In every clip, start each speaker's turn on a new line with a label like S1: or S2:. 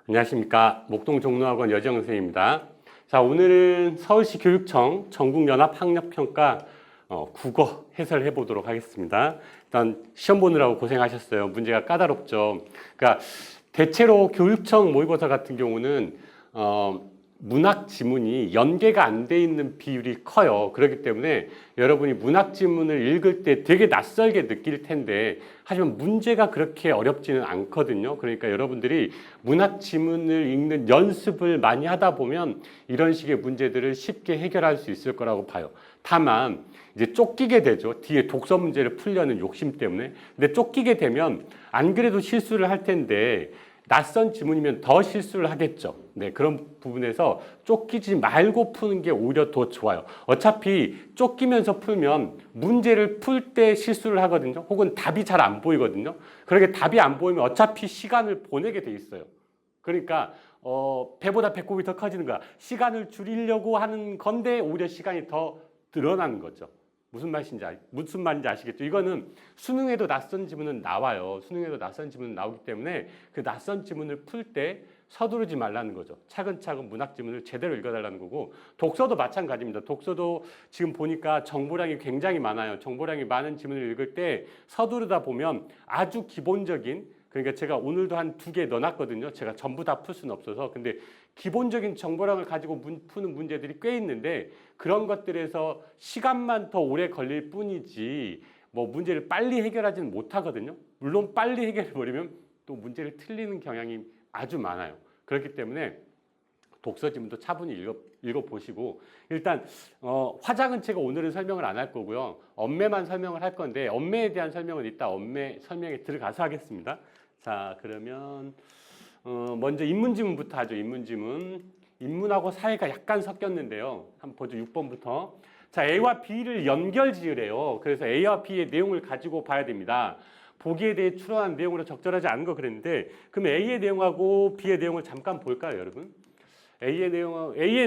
S1: 안녕하십니까. 목동종로학원 여지영 선생님입니다. 자, 오늘은 서울시 교육청 전국연합학력평가 국어 해설해 보도록 하겠습니다. 일단 시험 보느라고 고생하셨어요. 문제가 까다롭죠. 그러니까 대체로 교육청 모의고사 같은 경우는 문학 지문이 연계가 안 돼 있는 비율이 커요. 그렇기 때문에 여러분이 문학 지문을 읽을 때 되게 낯설게 느낄 텐데 하지만 문제가 그렇게 어렵지는 않거든요. 그러니까 여러분들이 문학 지문을 읽는 연습을 많이 하다 보면 이런 식의 문제들을 쉽게 해결할 수 있을 거라고 봐요. 다만 이제 쫓기게 되죠. 뒤에 독서 문제를 풀려는 욕심 때문에. 근데 쫓기게 되면 안 그래도 실수를 할 텐데 낯선 지문이면 더 실수를 하겠죠. 네, 그런 부분에서 쫓기지 말고 푸는 게 오히려 더 좋아요. 어차피 쫓기면서 풀면 문제를 풀 때 실수를 하거든요. 혹은 답이 잘 안 보이거든요. 그렇게 답이 안 보이면 어차피 시간을 보내게 돼 있어요. 그러니까 배보다 배꼽이 더 커지는 거야. 시간을 줄이려고 하는 건데 오히려 시간이 더 늘어나는 거죠. 무슨 말인지 아시겠죠? 이거는 수능에도 낯선 지문은 나와요. 수능에도 낯선 지문은 나오기 때문에 그 낯선 지문을 풀 때 서두르지 말라는 거죠. 차근차근 문학 지문을 제대로 읽어달라는 거고, 독서도 마찬가지입니다. 독서도 지금 보니까 정보량이 굉장히 많아요. 정보량이 많은 지문을 읽을 때 서두르다 보면 아주 기본적인, 그러니까 제가 오늘도 한 2개 넣어놨거든요. 제가 전부 다 풀 수는 없어서. 근데 기본적인 정보량을 가지고 푸는 문제들이 꽤 있는데 그런 것들에서 시간만 더 오래 걸릴 뿐이지 뭐 문제를 빨리 해결하지는 못하거든요. 물론 빨리 해결해버리면 또 문제를 틀리는 경향이 아주 많아요. 그렇기 때문에 독서 지문도 차분히 읽어보시고 일단 화작은 제가 오늘은 설명을 안 할 거고요. 언매만 설명을 할 건데 언매에 대한 설명은 이따 언매 설명에 들어가서 하겠습니다. 자, 그러면 먼저 인문지문부터 하죠. 인문하고 사회가 약간 섞였는데요. 한번 보죠. 6번부터. 자, A와 B를 연결 지으래요. 그래서 A와 B의 내용을 가지고 봐야 됩니다. 보기에 대해 추론한 내용으로 적절하지 않은 거 그랬는데 그럼 A의 내용하고 B의 내용을 잠깐 볼까요, 여러분? A의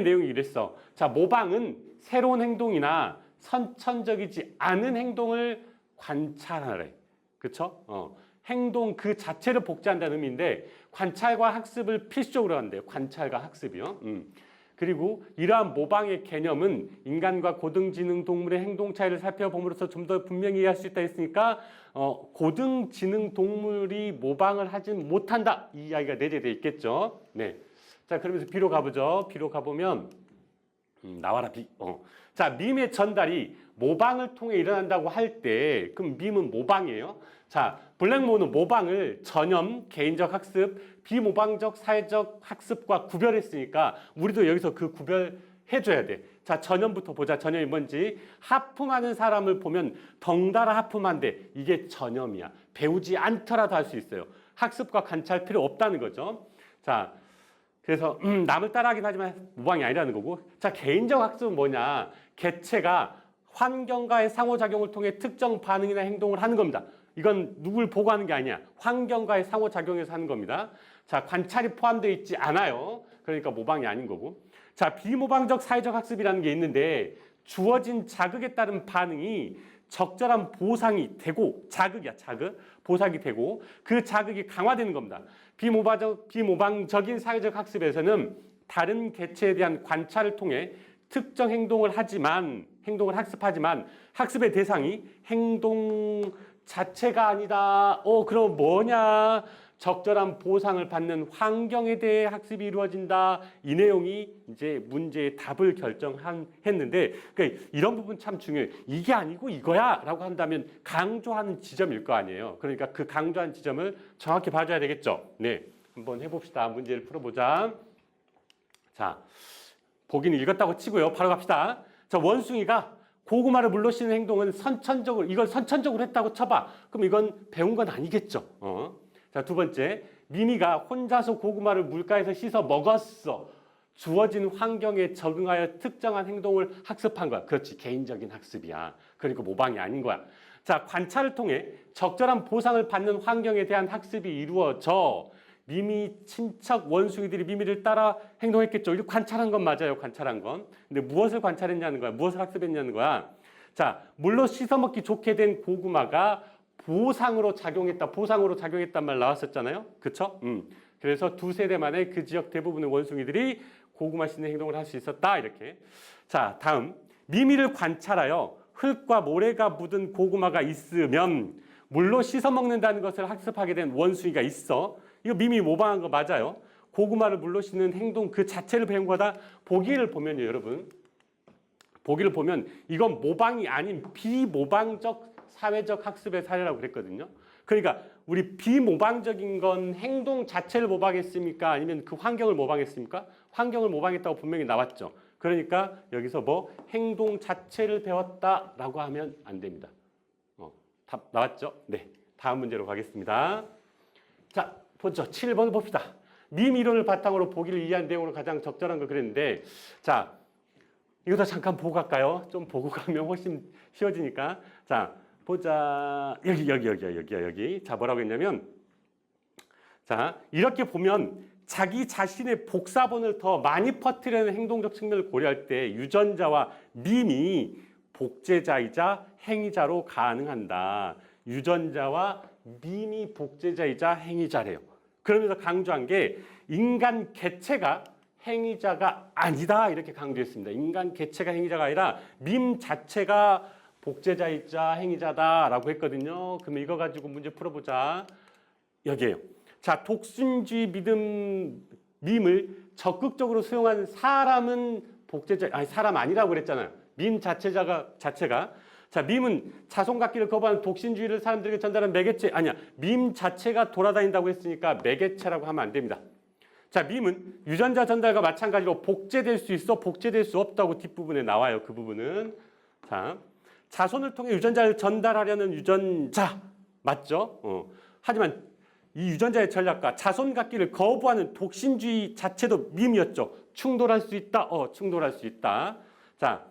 S1: 내용이 이랬어. 자, 모방은 새로운 행동이나 선천적이지 않은 행동을 관찰하래. 그렇죠? 행동 그 자체를 복제한다는 의미인데 관찰과 학습을 필수적으로 한대요. 관찰과 학습이요. 그리고 이러한 모방의 개념은 인간과 고등지능 동물의 행동 차이를 살펴봄으로써 좀 더 분명히 이해할 수 있다 했으니까 고등지능 동물이 모방을 하지 못한다. 이 이야기가 내재되어 있겠죠. 네. 자, 그러면서 B로 가보죠. B로 가보면 나와라 B. 자, 밈의 전달이 모방을 통해 일어난다고 할 때 그럼 밈은 모방이에요. 자, 블랙모어는 모방을 전염, 개인적 학습, 비모방적 사회적 학습과 구별했으니까 우리도 여기서 그 구별해줘야 돼. 자, 전염부터 보자. 전염이 뭔지. 하품하는 사람을 보면 덩달아 하품한데 이게 전염이야. 배우지 않더라도 할 수 있어요. 학습과 관찰 필요 없다는 거죠. 자, 그래서 남을 따라하긴 하지만 모방이 아니라는 거고. 자, 개인적 학습은 뭐냐. 개체가 환경과의 상호작용을 통해 특정 반응이나 행동을 하는 겁니다. 이건 누굴 보고 하는 게 아니야. 환경과의 상호작용에서 하는 겁니다. 자, 관찰이 포함되어 있지 않아요. 그러니까 모방이 아닌 거고. 자, 비모방적 사회적 학습이라는 게 있는데 주어진 자극에 따른 반응이 적절한 보상이 되고 자극이야. 자극. 보상이 되고 그 자극이 강화되는 겁니다. 비모방적인 사회적 학습에서는 다른 개체에 대한 관찰을 통해 특정 행동을 학습하지만 학습의 대상이 행동 자체가 아니다. 그럼 뭐냐? 적절한 보상을 받는 환경에 대해 학습이 이루어진다. 이 내용이 이제 문제의 답을 결정했는데 그러니까 이런 부분 참 중요해요. 이게 아니고 이거야 라고 한다면 강조하는 지점일 거 아니에요. 그러니까 그 강조한 지점을 정확히 봐줘야 되겠죠. 네, 한번 해봅시다. 문제를 풀어보자. 자, 보기는 읽었다고 치고요. 바로 갑시다. 자, 원숭이가 고구마를 물러쓰는 행동은 이걸 선천적으로 했다고 쳐봐. 그럼 이건 배운 건 아니겠죠. 자, 두 번째. 미미가 혼자서 고구마를 물가에서 씻어 먹었어. 주어진 환경에 적응하여 특정한 행동을 학습한 거야. 그렇지. 개인적인 학습이야. 그러니까 모방이 아닌 거야. 자, 관찰을 통해 적절한 보상을 받는 환경에 대한 학습이 이루어져 미미 친척 원숭이들이 미미를 따라 행동했겠죠. 이거 관찰한 건 맞아요. 관찰한 건. 근데 무엇을 관찰했냐는 거야. 무엇을 학습했냐는 거야. 자, 물로 씻어먹기 좋게 된 고구마가 보상으로 작용했단 말 나왔었잖아요. 그쵸? 그래서 두 세대 만에 그 지역 대부분의 원숭이들이 고구마 씻는 행동을 할 수 있었다. 이렇게. 자, 다음. 미미를 관찰하여 흙과 모래가 묻은 고구마가 있으면 물로 씻어 먹는다는 것을 학습하게 된 원숭이가 있어. 이거 미미 모방한 거 맞아요. 고구마를 물로 씻는 행동 그 자체를 배운 거다. 보기를 보면요, 여러분. 보기를 보면 이건 모방이 아닌 비모방적 사회적 학습의 사례라고 그랬거든요. 그러니까 우리 비모방적인 건 행동 자체를 모방했습니까? 아니면 그 환경을 모방했습니까? 환경을 모방했다고 분명히 나왔죠. 그러니까 여기서 뭐 행동 자체를 배웠다라고 하면 안 됩니다. 답 나왔죠? 네. 다음 문제로 가겠습니다. 자, 보죠. 7번 봅시다. 밈 이론을 바탕으로 보기를 이해한 내용으로 가장 적절한 걸 그랬는데, 자, 이것도 잠깐 보고 갈까요? 좀 보고 가면 훨씬 쉬워지니까. 자, 보자. 여기. 자, 뭐라고 했냐면, 자, 이렇게 보면 자기 자신의 복사본을 더 많이 퍼뜨리는 행동적 측면을 고려할 때 유전자와 밈이 복제자이자 행위자로 가능한다. 유전자와 밈이 복제자이자 행위자래요. 그러면서 강조한 게 인간 개체가 행위자가 아니다 이렇게 강조했습니다. 인간 개체가 행위자가 아니라 밈 자체가 복제자이자 행위자다라고 했거든요. 그러면 이거 가지고 문제 풀어보자. 여기에요. 자, 독신주의 밈을 적극적으로 수용한 사람은 복제자, 아니 사람 아니라고 그랬잖아요. 밈 자체가 자, 밈은 자손 갖기를 거부하는 독신주의를 사람들에게 전달하는 매개체 아니야. 밈 자체가 돌아다닌다고 했으니까 매개체라고 하면 안 됩니다. 자, 밈은 유전자 전달과 마찬가지로 복제될 수 있어, 복제될 수 없다고 뒷부분에 나와요. 그 부분은. 자, 자손을 통해 유전자를 전달하려는 유전자. 맞죠? 하지만 이 유전자의 전략과 자손 갖기를 거부하는 독신주의 자체도 밈이었죠. 충돌할 수 있다. 충돌할 수 있다. 자,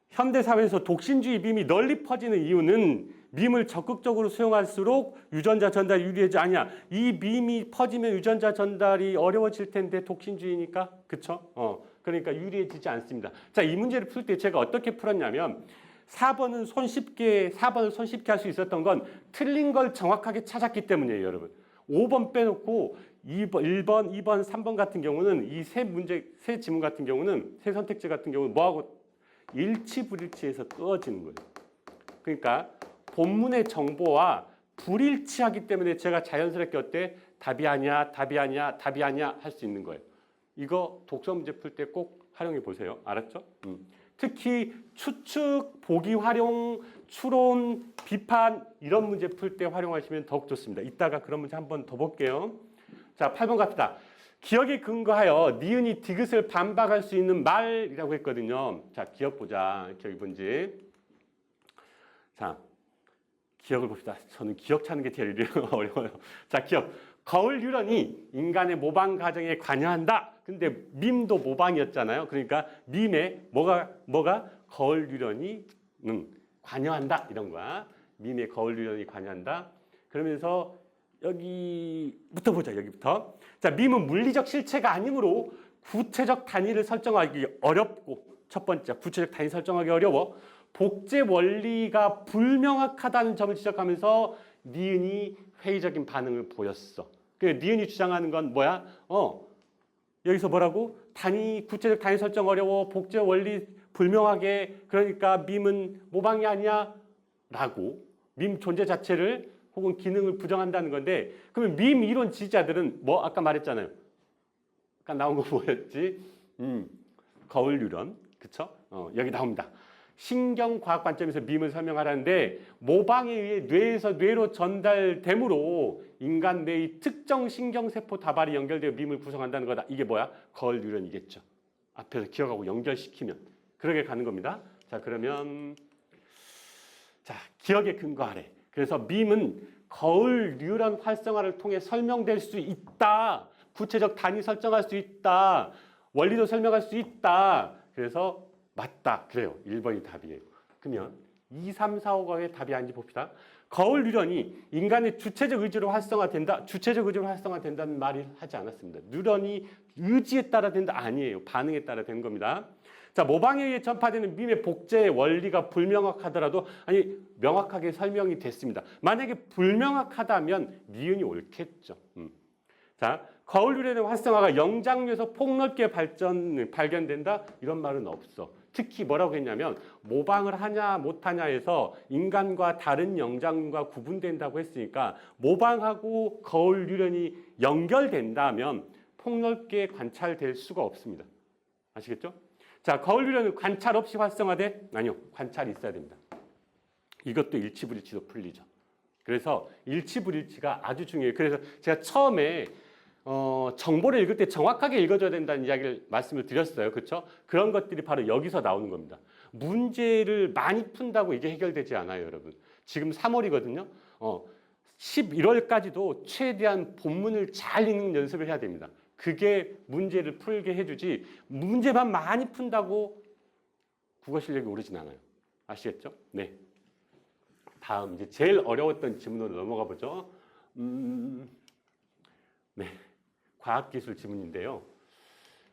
S1: 현대사회에서 독신주의 밈이 널리 퍼지는 이유는 밈을 적극적으로 수용할수록 유전자 전달이 유리하지 않냐. 이 밈이 퍼지면 유전자 전달이 어려워질 텐데 독신주의니까. 그쵸? 그러니까 유리해지지 않습니다. 자, 이 문제를 풀 때 제가 어떻게 풀었냐면 4번을 손쉽게 할 수 있었던 건 틀린 걸 정확하게 찾았기 때문이에요, 여러분. 5번 빼놓고 1번, 2번, 3번 같은 경우는 이 세 지문 같은 경우는 세 선택지 같은 경우는 뭐하고 일치불일치해서 떨어지는 거예요. 그러니까 본문의 정보와 불일치하기 때문에 제가 자연스럽게 어때? 답이 아니야 할 수 있는 거예요. 이거 독서 문제 풀 때 꼭 활용해 보세요. 알았죠? 특히 추측, 보기 활용, 추론, 비판 이런 문제 풀 때 활용하시면 더욱 좋습니다. 이따가 그런 문제 한 번 더 볼게요. 자, 8번 갑시다. 기억에 근거하여 니은이 디귿을 반박할 수 있는 말이라고 했거든요. 자, 기억 보자. 기억이 뭔지. 자, 기억을 봅시다. 저는 기억 찾는 게 제일 어려워요. 자, 기억. 거울 유런이 인간의 모방 과정에 관여한다. 근데 밈도 모방이었잖아요. 그러니까 밈에 뭐가 거울 유런이 관여한다. 이런 거야. 밈에 거울 유런이 관여한다. 그러면서 여기부터 보자. 여기부터. 자, 밈은 물리적 실체가 아니므로 구체적 단위를 설정하기 어렵고 첫 번째, 구체적 단위 설정하기 어려워. 복제 원리가 불명확하다는 점을 지적하면서 니은이 회의적인 반응을 보였어. 그 니은이 주장하는 건 뭐야? 여기서 뭐라고? 구체적 단위 설정 어려워. 복제 원리 불명하게. 그러니까 밈은 모방이 아니야. 라고. 밈 존재 자체를 혹은 기능을 부정한다는 건데, 그러면 밈 이론 지지자들은 뭐 아까 말했잖아요. 아까 나온 거 뭐였지? 거울 유런. 그쵸? 여기 나옵니다. 신경과학 관점에서 밈을 설명하라는데 모방에 의해 뇌에서 뇌로 전달되므로 인간 뇌의 특정 신경세포 다발이 연결되어 밈을 구성한다는 거다. 이게 뭐야? 거울 유런이겠죠. 앞에서 기억하고 연결시키면 그렇게 가는 겁니다. 자, 그러면 자, 기억에 근거하래. 그래서 밈은 거울 뉴런 활성화를 통해 설명될 수 있다. 구체적 단위 설정할 수 있다. 원리도 설명할 수 있다. 그래서 맞다. 그래요. 1번이 답이에요. 그러면 2, 3, 4, 5의 답이 아닌지 봅시다. 거울 뉴런이 인간의 주체적 의지로 활성화된다. 주체적 의지로 활성화된다는 말을 하지 않았습니다. 뉴런이 의지에 따라 된다. 아니에요. 반응에 따라 된 겁니다. 자, 모방에 의해 전파되는 밈의 복제의 원리가 불명확하더라도 명확하게 설명이 됐습니다. 만약에 불명확하다면 니은이 옳겠죠. 자, 거울 유래된 활성화가 영장류에서 폭넓게 발견된다? 이런 말은 없어. 특히 뭐라고 했냐면 모방을 하냐 못하냐에서 인간과 다른 영장류가 구분된다고 했으니까 모방하고 거울 유래이 연결된다면 폭넓게 관찰될 수가 없습니다. 아시겠죠? 자, 거울 유래는 관찰 없이 활성화돼? 아니요. 관찰이 있어야 됩니다. 이것도 일치불일치도 풀리죠. 그래서 일치불일치가 아주 중요해요. 그래서 제가 처음에 정보를 읽을 때 정확하게 읽어줘야 된다는 이야기를 말씀을 드렸어요. 그렇죠? 그런 것들이 바로 여기서 나오는 겁니다. 문제를 많이 푼다고 이게 해결되지 않아요, 여러분. 지금 3월이거든요. 11월까지도 최대한 본문을 잘 읽는 연습을 해야 됩니다. 그게 문제를 풀게 해주지 문제만 많이 푼다고 국어 실력이 오르진 않아요. 아시겠죠? 네. 다음 이제 제일 어려웠던 지문으로 넘어가 보죠. 네. 과학기술 지문인데요.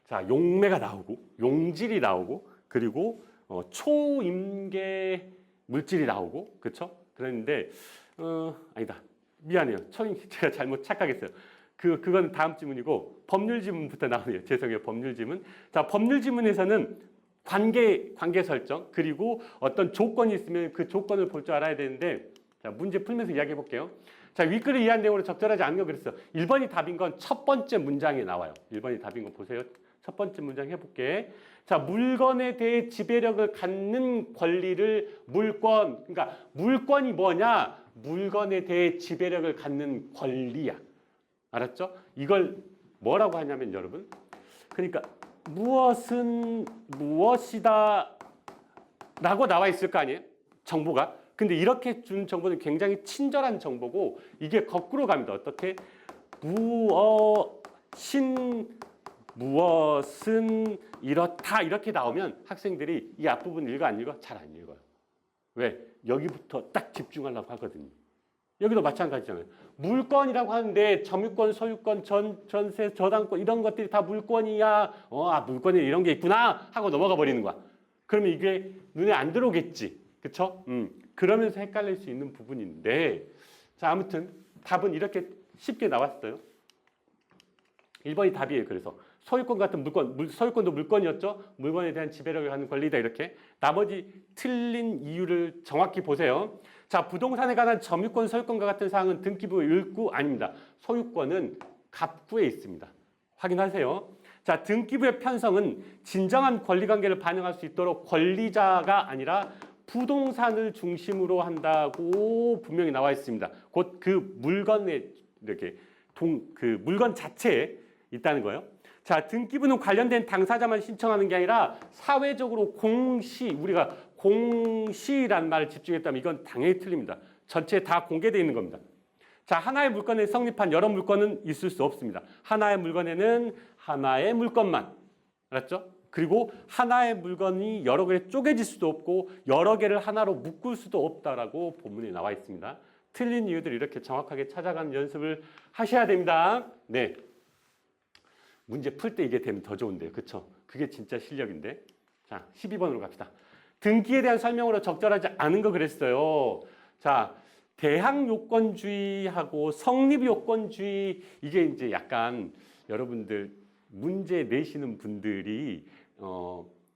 S1: 자, 용매가 나오고 용질이 나오고 그리고 초임계 물질이 나오고 그렇죠? 그랬는데 아니다. 미안해요. 제가 잘못 착각했어요. 그건 다음 지문이고 법률 지문부터 나오네요. 죄송해요. 법률 지문. 자, 법률 지문에서는 관계 설정 그리고 어떤 조건이 있으면 그 조건을 볼 줄 알아야 되는데 자, 문제 풀면서 이야기해 볼게요. 자, 윗글에 이해한 내용으로 적절하지 않은 거 그랬어요. 1번이 답인 건 첫 번째 문장에 나와요. 1번이 답인 거 보세요. 첫 번째 문장 해볼게. 자, 물건에 대해 지배력을 갖는 권리를 그러니까 물건이 뭐냐? 물건에 대해 지배력을 갖는 권리야. 알았죠? 이걸 뭐라고 하냐면 여러분. 그러니까 무엇은 무엇이다 라고 나와 있을 거 아니에요? 정보가. 근데 이렇게 준 정보는 굉장히 친절한 정보고 이게 거꾸로 갑니다. 어떻게? 무엇은 이렇다 이렇게 나오면 학생들이 이 앞부분 읽어 안 읽어? 잘 안 읽어요. 왜? 여기부터 딱 집중하려고 하거든요. 여기도 마찬가지잖아요. 물건이라고 하는데 점유권, 소유권, 전세, 저당권 이런 것들이 다 물건이야. 물건에 이런 게 있구나 하고 넘어가 버리는 거야. 그러면 이게 눈에 안 들어오겠지. 그쵸? 그러면서 헷갈릴 수 있는 부분인데 자, 아무튼 답은 이렇게 쉽게 나왔어요. 1번이 답이에요. 그래서 소유권 같은 물건, 소유권도 물건이었죠. 물건에 대한 지배력을 갖는 권리다 이렇게. 나머지 틀린 이유를 정확히 보세요. 자, 부동산에 관한 점유권, 소유권과 같은 사항은 등기부 1구 아닙니다. 소유권은 갑구에 있습니다. 확인하세요. 자, 등기부의 편성은 진정한 권리관계를 반영할 수 있도록 권리자가 아니라 부동산을 중심으로 한다고 분명히 나와 있습니다. 곧 그 물건에 이렇게 그 물건 자체에 있다는 거예요. 자, 등기부는 관련된 당사자만 신청하는 게 아니라 사회적으로 우리가 공시란 말을 집중했다면 이건 당연히 틀립니다. 전체에 다 공개되어 있는 겁니다. 자, 하나의 물건에 성립한 여러 물건은 있을 수 없습니다. 하나의 물건에는 하나의 물건만. 알았죠? 그리고 하나의 물건이 여러 개에 쪼개질 수도 없고 여러 개를 하나로 묶을 수도 없다라고 본문에 나와 있습니다. 틀린 이유들을 이렇게 정확하게 찾아가는 연습을 하셔야 됩니다. 네. 문제 풀 때 이게 되면 더 좋은데요. 그쵸? 그게 진짜 실력인데. 자, 12번으로 갑시다. 등기에 대한 설명으로 적절하지 않은 거 그랬어요. 자, 대항요건주의하고 성립요건주의 이게 이제 약간 여러분들 문제 내시는 분들이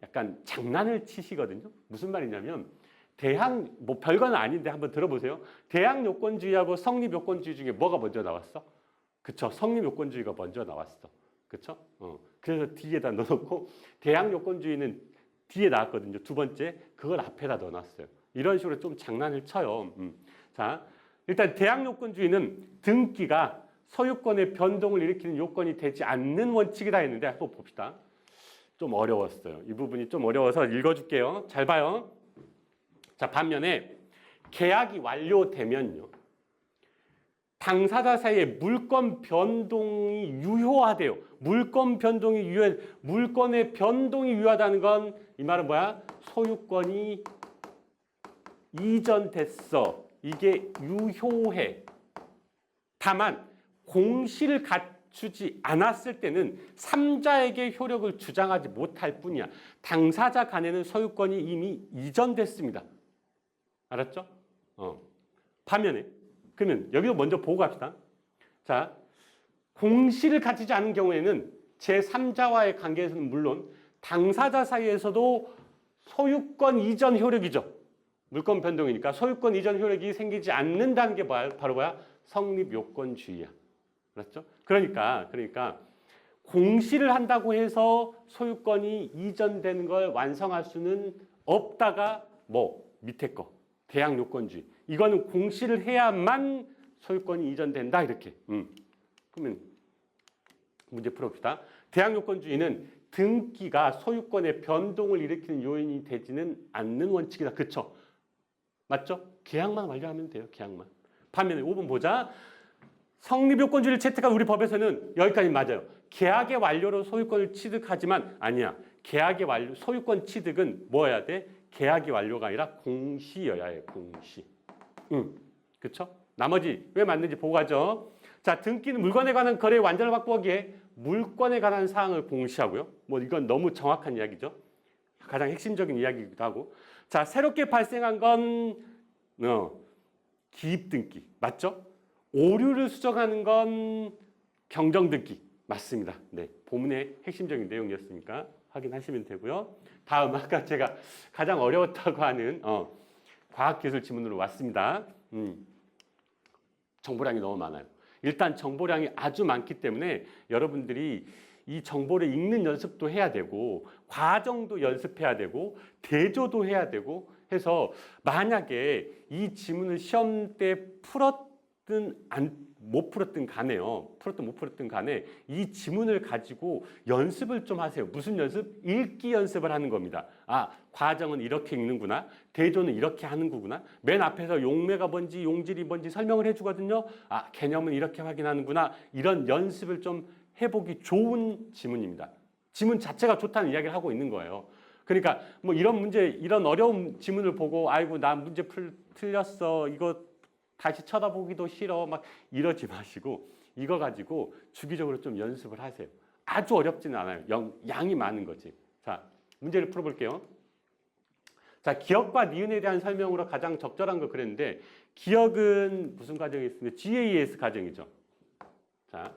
S1: 약간 장난을 치시거든요. 무슨 말이냐면 뭐 별건 아닌데 한번 들어보세요. 대항요건주의하고 성립요건주의 중에 뭐가 먼저 나왔어? 그쵸? 성립요건주의가 먼저 나왔어. 그쵸? 그래서 뒤에다 넣어놓고 대항요건주의는 뒤에 나왔거든요. 두 번째 그걸 앞에다 넣어놨어요. 이런 식으로 좀 장난을 쳐요. 자, 일단 대항요건주의는 등기가 소유권의 변동을 일으키는 요건이 되지 않는 원칙이다 했는데 한번 봅시다. 좀 어려웠어요. 이 부분이 좀 어려워서 읽어줄게요. 잘 봐요. 자, 반면에 계약이 완료되면요. 당사자 사이에 물권 변동이 유효하대요. 물권의 변동이 유효하다는 건 이 말은 뭐야? 소유권이 이전됐어. 이게 유효해. 다만 공시를 갖추지 않았을 때는 3자에게 효력을 주장하지 못할 뿐이야. 당사자 간에는 소유권이 이미 이전됐습니다. 알았죠? 반면에 그러면 여기도 먼저 보고 갑시다. 자, 공시를 가지지 않은 경우에는 제3자와의 관계에서는 물론 당사자 사이에서도 소유권 이전 효력이죠. 물권 변동이니까 소유권 이전 효력이 생기지 않는다는 게 바로 뭐야? 성립 요건주의야. 그렇죠? 그러니까 공시를 한다고 해서 소유권이 이전되는 걸 완성할 수는 없다가 뭐 밑에 거 대항 요건주의. 이거는 공시를 해야만 소유권이 이전된다 이렇게. 그러면 문제 풀어봅시다. 대항 요건주의는 등기가 소유권의 변동을 일으키는 요인이 되지는 않는 원칙이다. 그렇죠? 맞죠? 계약만 완료하면 돼요. 계약만. 반면에 5번 보자. 성립요건주의를 채택한 우리 법에서는 여기까지 맞아요. 계약의 완료로 소유권을 취득하지만 아니야. 계약의 완료, 소유권 취득은 뭐여야 돼? 계약이 완료가 아니라 공시여야 해. 공시. 그렇죠? 나머지 왜 맞는지 보고 가죠. 자, 등기는 물건에 관한 거래의 완전을 확보하기에 물건에 관한 사항을 공시하고요. 뭐 이건 너무 정확한 이야기죠. 가장 핵심적인 이야기이기도 하고. 자, 새롭게 발생한 건 기입등기 맞죠? 오류를 수정하는 건 경정등기 맞습니다. 네, 본문의 핵심적인 내용이었으니까 확인하시면 되고요. 다음 아까 제가 가장 어려웠다고 하는 과학기술 지문으로 왔습니다. 정보량이 너무 많아요. 일단 정보량이 아주 많기 때문에 여러분들이 이 정보를 읽는 연습도 해야 되고 과정도 연습해야 되고 대조도 해야 되고 해서 만약에 이 지문을 시험 때 풀었든 못 풀었든 간에요. 풀었든 못 풀었든 간에 이 지문을 가지고 연습을 좀 하세요. 무슨 연습? 읽기 연습을 하는 겁니다. 아, 과정은 이렇게 읽는구나. 대조는 이렇게 하는 거구나. 맨 앞에서 용매가 뭔지 용질이 뭔지 설명을 해주거든요. 아, 개념은 이렇게 확인하는구나. 이런 연습을 좀 해보기 좋은 지문입니다. 지문 자체가 좋다는 이야기를 하고 있는 거예요. 그러니까 뭐 이런 문제, 이런 어려운 지문을 보고 아이고 나 문제 틀렸어. 이거 다시 쳐다보기도 싫어. 막 이러지 마시고 이거 가지고 주기적으로 좀 연습을 하세요. 아주 어렵지는 않아요. 양이 많은 거지. 자, 문제를 풀어볼게요. 자, 기억과 니은에 대한 설명으로 가장 적절한 거 그랬는데 기억은 무슨 과정이 있습니까? GAS 과정이죠. 자,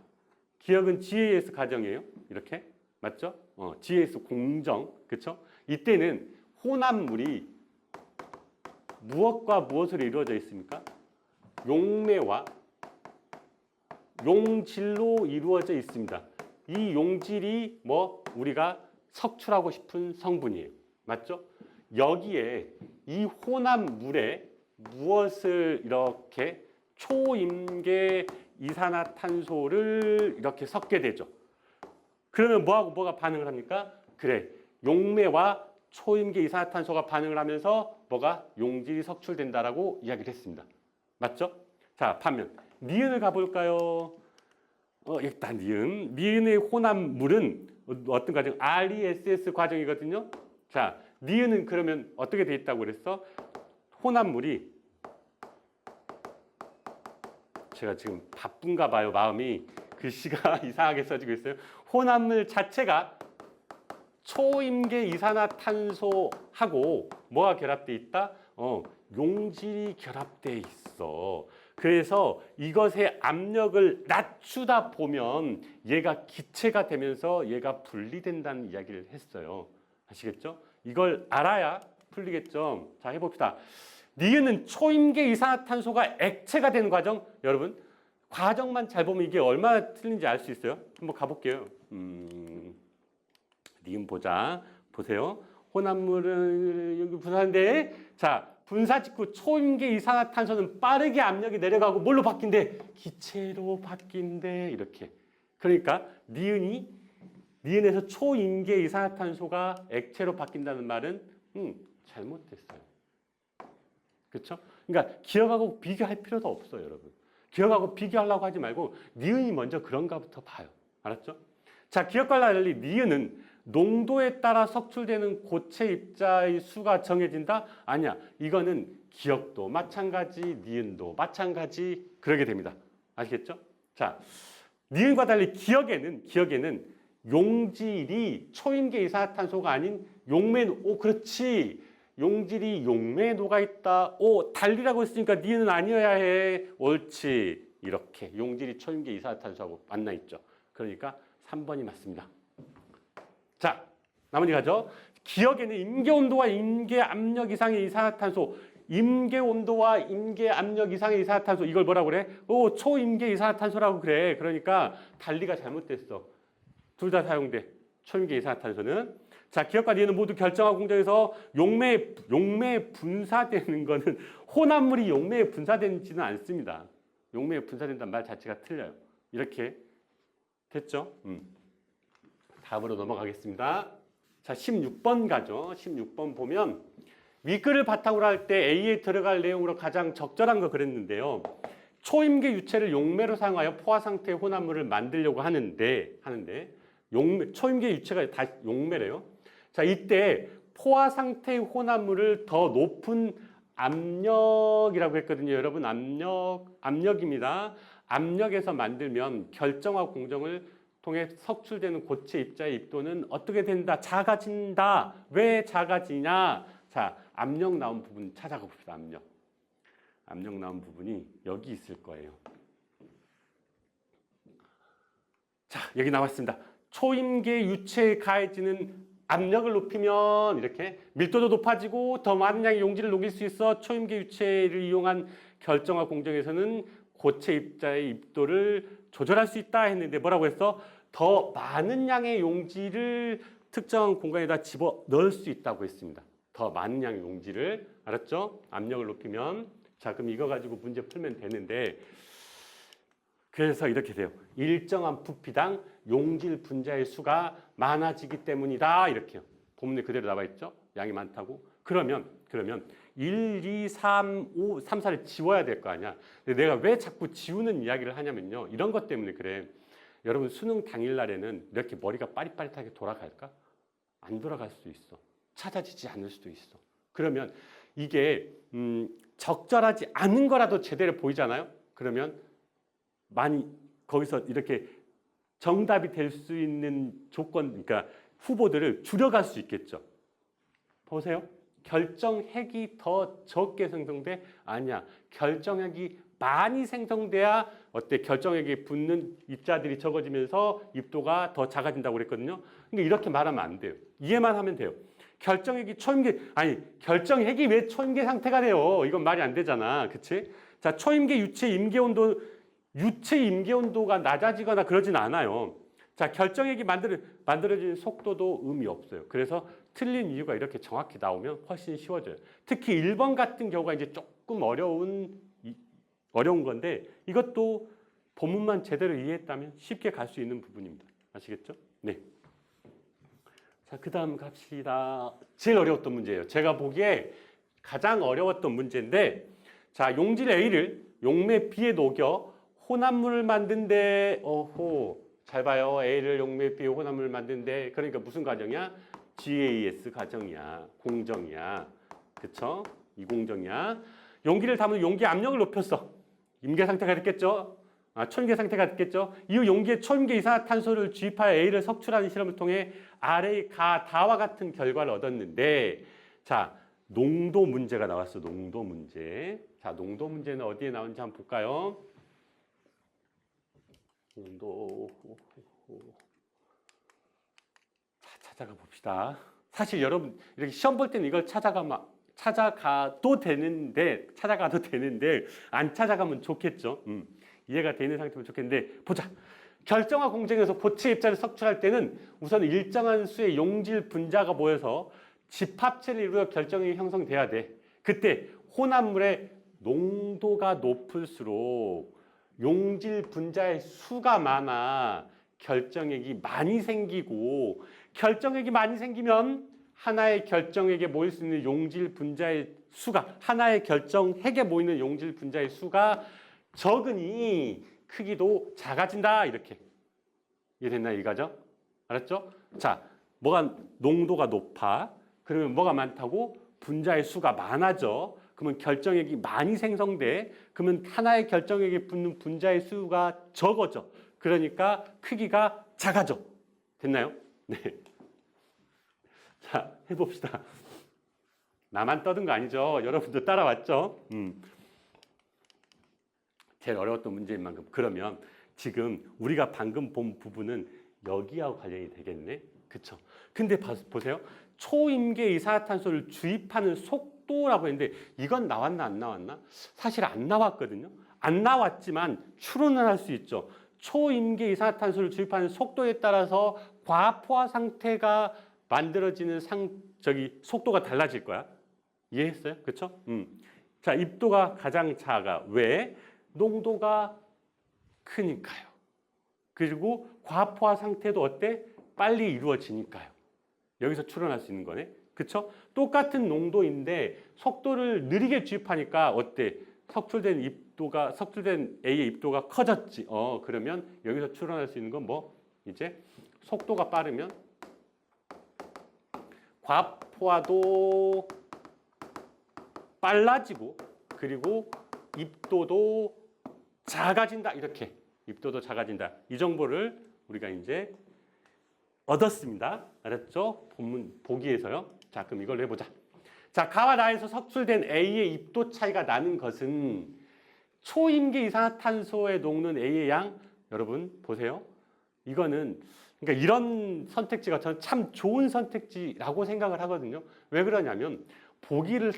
S1: 기억은 GAS 과정이에요. 이렇게 맞죠? GAS 공정 그렇죠? 이때는 혼합물이 무엇과 무엇으로 이루어져 있습니까? 용매와 용질로 이루어져 있습니다. 이 용질이 뭐 우리가 석출하고 싶은 성분이에요. 맞죠? 여기에 이 혼합물에 무엇을 이렇게 초임계 이산화탄소를 이렇게 섞게 되죠. 그러면 뭐하고 뭐가 반응을 합니까? 그래, 용매와 초임계 이산화탄소가 반응을 하면서 뭐가 용질이 석출된다라고 이야기를 했습니다. 맞죠? 자, 반면 니은을 가볼까요? 일단 니은의 혼합물은 어떤 과정? RESS 과정이거든요. 자, 니은은 그러면 어떻게 돼 있다고 그랬어? 혼합물이 제가 지금 바쁜가 봐요. 마음이 글씨가 이상하게 써지고 있어요. 혼합물 자체가 초임계 이산화탄소하고 뭐가 결합돼 있다? 용질이 결합돼 있어. 그래서 이것의 압력을 낮추다 보면 얘가 기체가 되면서 얘가 분리된다는 이야기를 했어요. 아시겠죠? 이걸 알아야 풀리겠죠? 자, 해봅시다. 니은은 초임계 이산화탄소가 액체가 되는 과정. 여러분, 과정만 잘 보면 이게 얼마나 틀린지 알 수 있어요. 한번 가볼게요. 니은 보자. 보세요. 혼합물은 여기 분사인데, 자, 분사 직후 초임계 이산화탄소는 빠르게 압력이 내려가고 뭘로 바뀐대? 기체로 바뀐대. 이렇게. 그러니까 니은에서 초임계 이산화탄소가 액체로 바뀐다는 말은 잘못됐어요. 그렇죠? 그러니까 기억하고 비교할 필요도 없어요, 여러분. 기억하고 비교하려고 하지 말고 니은이 먼저 그런가부터 봐요. 알았죠? 자, 기억과 달리 니은은 농도에 따라 석출되는 고체 입자의 수가 정해진다? 아니야. 이거는 기억도 마찬가지, 니은도 마찬가지 그러게 됩니다. 아시겠죠? 자, 니은과 달리 기억에는 용질이 초임계 이산화탄소가 아닌 용매, 그렇지. 용질이 용매에 녹아 있다. 달리라고 했으니까 니은은 아니어야 해. 옳지. 이렇게 용질이 초임계 이산화탄소하고 만나 있죠. 그러니까 3번이 맞습니다. 자, 나머지 가죠. 기억에는 임계온도와 임계압력 이상의 이산화탄소, 임계온도와 임계압력 이상의 이산화탄소 이걸 뭐라고 그래? 초임계 이산화탄소라고 그래. 그러니까 달리가 잘못됐어. 둘 다 사용돼. 초임계 이산화탄소는. 자, 기억과 니은 모두 결정화 공정에서 용매에 분사되는 거는 혼합물이 용매에 분사되지는 않습니다. 용매에 분사된다는 말 자체가 틀려요. 이렇게 됐죠? 다음으로 넘어가겠습니다. 자, 16번 가죠. 16번 보면 위글을 바탕으로 할 때 A에 들어갈 내용으로 가장 적절한 거 그랬는데요. 초임계 유체를 용매로 사용하여 포화 상태의 혼합물을 만들려고 하는데 초임계 유체가 다 용매래요. 자, 이때 포화 상태의 혼합물을 더 높은 압력이라고 했거든요. 여러분, 압력입니다. 압력에서 만들면 결정화 공정을 통해 석출되는 고체 입자의 입도는 어떻게 된다? 작아진다. 왜 작아지냐? 자, 압력 나온 부분 찾아가 봅시다. 압력 나온 부분이 여기 있을 거예요. 자, 여기 나왔습니다. 초임계 유체에 가해지는 압력을 높이면 이렇게 밀도도 높아지고 더 많은 양의 용질을 녹일 수 있어 초임계 유체를 이용한 결정화 공정에서는 고체 입자의 입도를 조절할 수 있다 했는데 뭐라고 했어? 더 많은 양의 용질을 특정한 공간에다 집어 넣을 수 있다고 했습니다. 더 많은 양의 용질을. 알았죠? 압력을 높이면. 자, 그럼 이거 가지고 문제 풀면 되는데 그래서 이렇게 돼요. 일정한 부피당 용질 분자의 수가 많아지기 때문이다. 이렇게요. 본문에 그대로 나와 있죠? 양이 많다고. 그러면 1, 2, 3, 5, 3, 4를 지워야 될 거 아니야. 근데 내가 왜 자꾸 지우는 이야기를 하냐면요. 이런 것 때문에 그래. 여러분 수능 당일날에는 이렇게 머리가 빠릿빠릿하게 돌아갈까? 안 돌아갈 수도 있어. 찾아지지 않을 수도 있어. 그러면 이게 적절하지 않은 거라도 제대로 보이잖아요. 그러면 많이 거기서 이렇게 정답이 될 수 있는 조건, 그러니까 후보들을 줄여갈 수 있겠죠. 보세요. 결정핵이 더 적게 생성돼? 아니야. 결정핵이 많이 생성돼야 어때? 결정핵에 붙는 입자들이 적어지면서 입도가 더 작아진다고 그랬거든요. 그러니까 이렇게 말하면 안 돼요. 이해만 하면 돼요. 결정핵이 결정핵이 왜 초임계 상태가 돼요? 이건 말이 안 되잖아. 그치? 자, 초임계 유체 임계온도가 낮아지거나 그러진 않아요. 자, 결정핵이 만들어지는 속도도 의미 없어요. 그래서 틀린 이유가 이렇게 정확히 나오면 훨씬 쉬워져요. 특히 1번 같은 경우가 이제 조금 어려운 건데 이것도 본문만 제대로 이해했다면 쉽게 갈 수 있는 부분입니다. 아시겠죠? 네. 자, 그 다음 갑시다. 제일 어려웠던 문제예요. 제가 보기에 가장 어려웠던 문제인데 자, 용질 A를 용매 B에 녹여 혼합물을 만든데 잘 봐요. A를 용매 B에 혼합물을 만든데 그러니까 무슨 과정이야? GAS 과정이야. 공정이야. 그쵸? 이 공정이야. 용기를 담은 용기 압력을 높였어. 임계 상태가 됐겠죠? 초임계 상태가 됐겠죠? 이후 용기에 초임계 이산화탄소를 주입하여 A를 석출하는 실험을 통해 아래의 다와 같은 결과를 얻었는데 자, 농도 문제가 나왔어. 농도 문제. 자, 농도 문제는 어디에 나오는지 한번 볼까요? 농도. 자, 찾아가 봅시다. 사실 여러분 이렇게 시험 볼 때는 이걸 찾아가도 되는데 안 찾아가면 좋겠죠. 이해가 되는 상태면 좋겠는데 보자. 결정화 공정에서 고체 입자를 석출할 때는 우선 일정한 수의 용질 분자가 모여서 집합체를 이루어 결정액이 형성돼야 돼. 그때 혼합물의 농도가 높을수록 용질 분자의 수가 많아 결정액이 많이 생기고 결정액이 많이 생기면 하나의 결정액에 모일 수 있는 용질 분자의 수가 하나의 결정핵에 모이는 용질 분자의 수가 적으니 크기도 작아진다. 이렇게 이해됐나 이거죠? 알았죠? 자, 농도가 높아. 그러면 뭐가 많다고? 분자의 수가 많아져. 그러면 결정액이 많이 생성돼. 그러면 하나의 결정액에 붙는 분자의 수가 적어져. 그러니까 크기가 작아져. 됐나요? 네. 자, 해봅시다. 나만 떠든 거 아니죠? 여러분도 따라왔죠? 제일 어려웠던 문제인 만큼. 그러면 지금 우리가 방금 본 부분은 여기하고 관련이 되겠네. 그쵸? 근데 보세요. 초임계 이산화탄소를 주입하는 속도라고 했는데 이건 나왔나 안 나왔나? 사실 안 나왔거든요. 안 나왔지만 추론을 할 수 있죠. 초임계 이산화탄소를 주입하는 속도에 따라서 과포화 상태가 만들어지는 속도가 달라질 거야. 이해했어요? 그쵸? 자, 입도가 가장 작아. 왜? 농도가 크니까요. 그리고 과포화 상태도 어때? 빨리 이루어지니까요. 여기서 추론할 수 있는 거네. 그쵸? 똑같은 농도인데 속도를 느리게 주입하니까 어때? 석출된 A의 입도가 커졌지. 그러면 여기서 추론할 수 있는 건 뭐? 이제 속도가 빠르면 과포화도 빨라지고 그리고 입도도 작아진다. 이렇게 입도도 작아진다. 이 정보를 우리가 이제 얻었습니다. 알았죠? 본문 보기에서요. 자, 그럼 이걸로 해보자. 자, 가와 나에서 석출된 A의 입도 차이가 나는 것은 초임계 이산화탄소에 녹는 A의 양, 여러분 보세요. 이거는 그러니까 이런 선택지가 저는 참 좋은 선택지라고 생각을 하거든요. 왜 그러냐면 보기를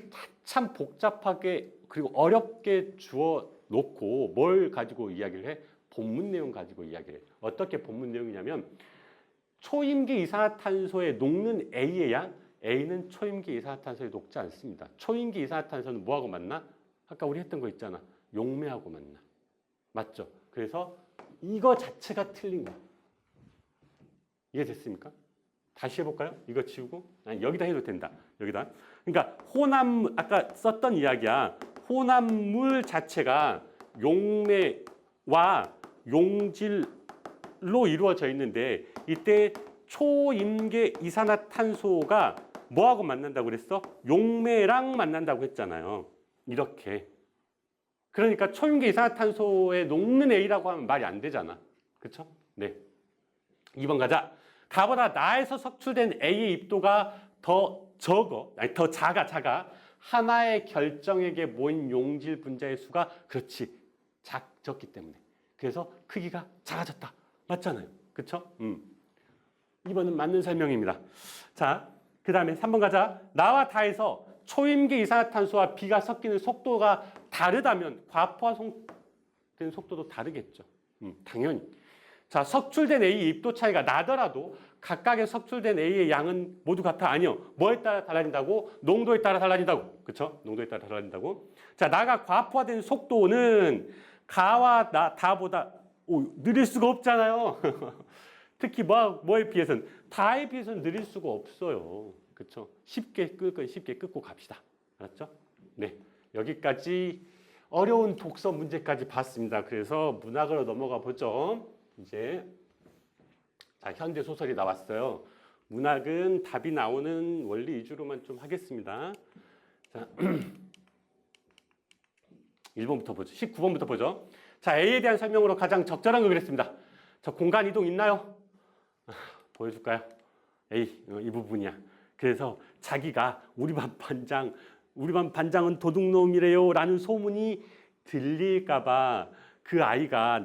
S1: 참 복잡하게 그리고 어렵게 주어 놓고 뭘 가지고 이야기를 해? 본문 내용 가지고 이야기를 해. 어떻게 본문 내용이냐면 초임계 이산화탄소에 녹는 A의 양, A는 초임계 이산화탄소에 녹지 않습니다. 초임계 이산화탄소는 뭐하고 만나? 아까 우리 했던 거 있잖아. 용매하고 만나. 맞죠? 그래서 이거 자체가 틀린 거야. 이해됐습니까? 다시 해볼까요? 이거 치우고 아니, 여기다 해도 된다. 여기다. 그러니까 혼합물 아까 썼던 이야기야. 혼합물 자체가 용매와 용질로 이루어져 있는데 이때 초임계 이산화탄소가 뭐하고 만난다고 그랬어? 용매랑 만난다고 했잖아요. 이렇게. 그러니까 초임계 이산화탄소에 녹는 A라고 하면 말이 안 되잖아. 그쵸? 네. 2번 가자. 가보다 나에서 석출된 A의 입도가 더 작아. 하나의 결정액에 모인 용질 분자의 수가 그렇지. 적기 때문에. 그래서 크기가 작아졌다. 맞잖아요. 그쵸? 2번은 맞는 설명입니다. 자, 그 다음에 3번 가자. 나와 다에서 초임계 이산화탄소와 B가 섞이는 속도가 다르다면 과포화된 속도도 다르겠죠. 당연히. 자, 석출된 A의 입도 차이가 나더라도 각각의 석출된 A의 양은 모두 같아? 아니요. 뭐에 따라 달라진다고? 농도에 따라 달라진다고. 그쵸? 농도에 따라 달라진다고. 자, 나가 과포화된 속도는 가와 다보다 느릴 수가 없잖아요. 특히 뭐에 비해서는 다에 비해서는 느릴 수가 없어요. 그쵸? 쉽게 끊고 갑시다. 알았죠? 네. 여기까지 어려운 독서 문제까지 봤습니다. 그래서 문학으로 넘어가 보죠. 이제 자, 현대 소설이 나왔어요. 문학은 답이 나오는 원리 위주로만 좀 하겠습니다. 자, 1번부터 보죠. 19번부터 보죠. 자, A에 대한 설명으로 가장 적절한 거 그랬습니다. 저 공간 이동 있나요? 보여줄까요? A, 이 부분이야. 그래서 자기가 우리 반 반장은 도둑놈이래요 라는 소문이 들릴까봐 그 아이가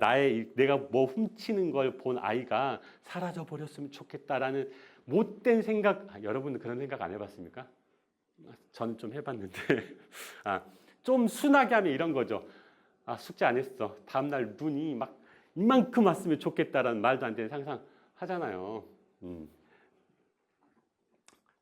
S1: 내가 뭐 훔치는 걸 본 아이가 사라져 버렸으면 좋겠다라는 못된 생각, 여러분은 그런 생각 안 해봤습니까? 저는 좀 해봤는데, 좀 순하게 하면 이런 거죠. 숙제 안 했어. 다음날 눈이 막 이만큼 왔으면 좋겠다라는 말도 안 되는 상상 하잖아요.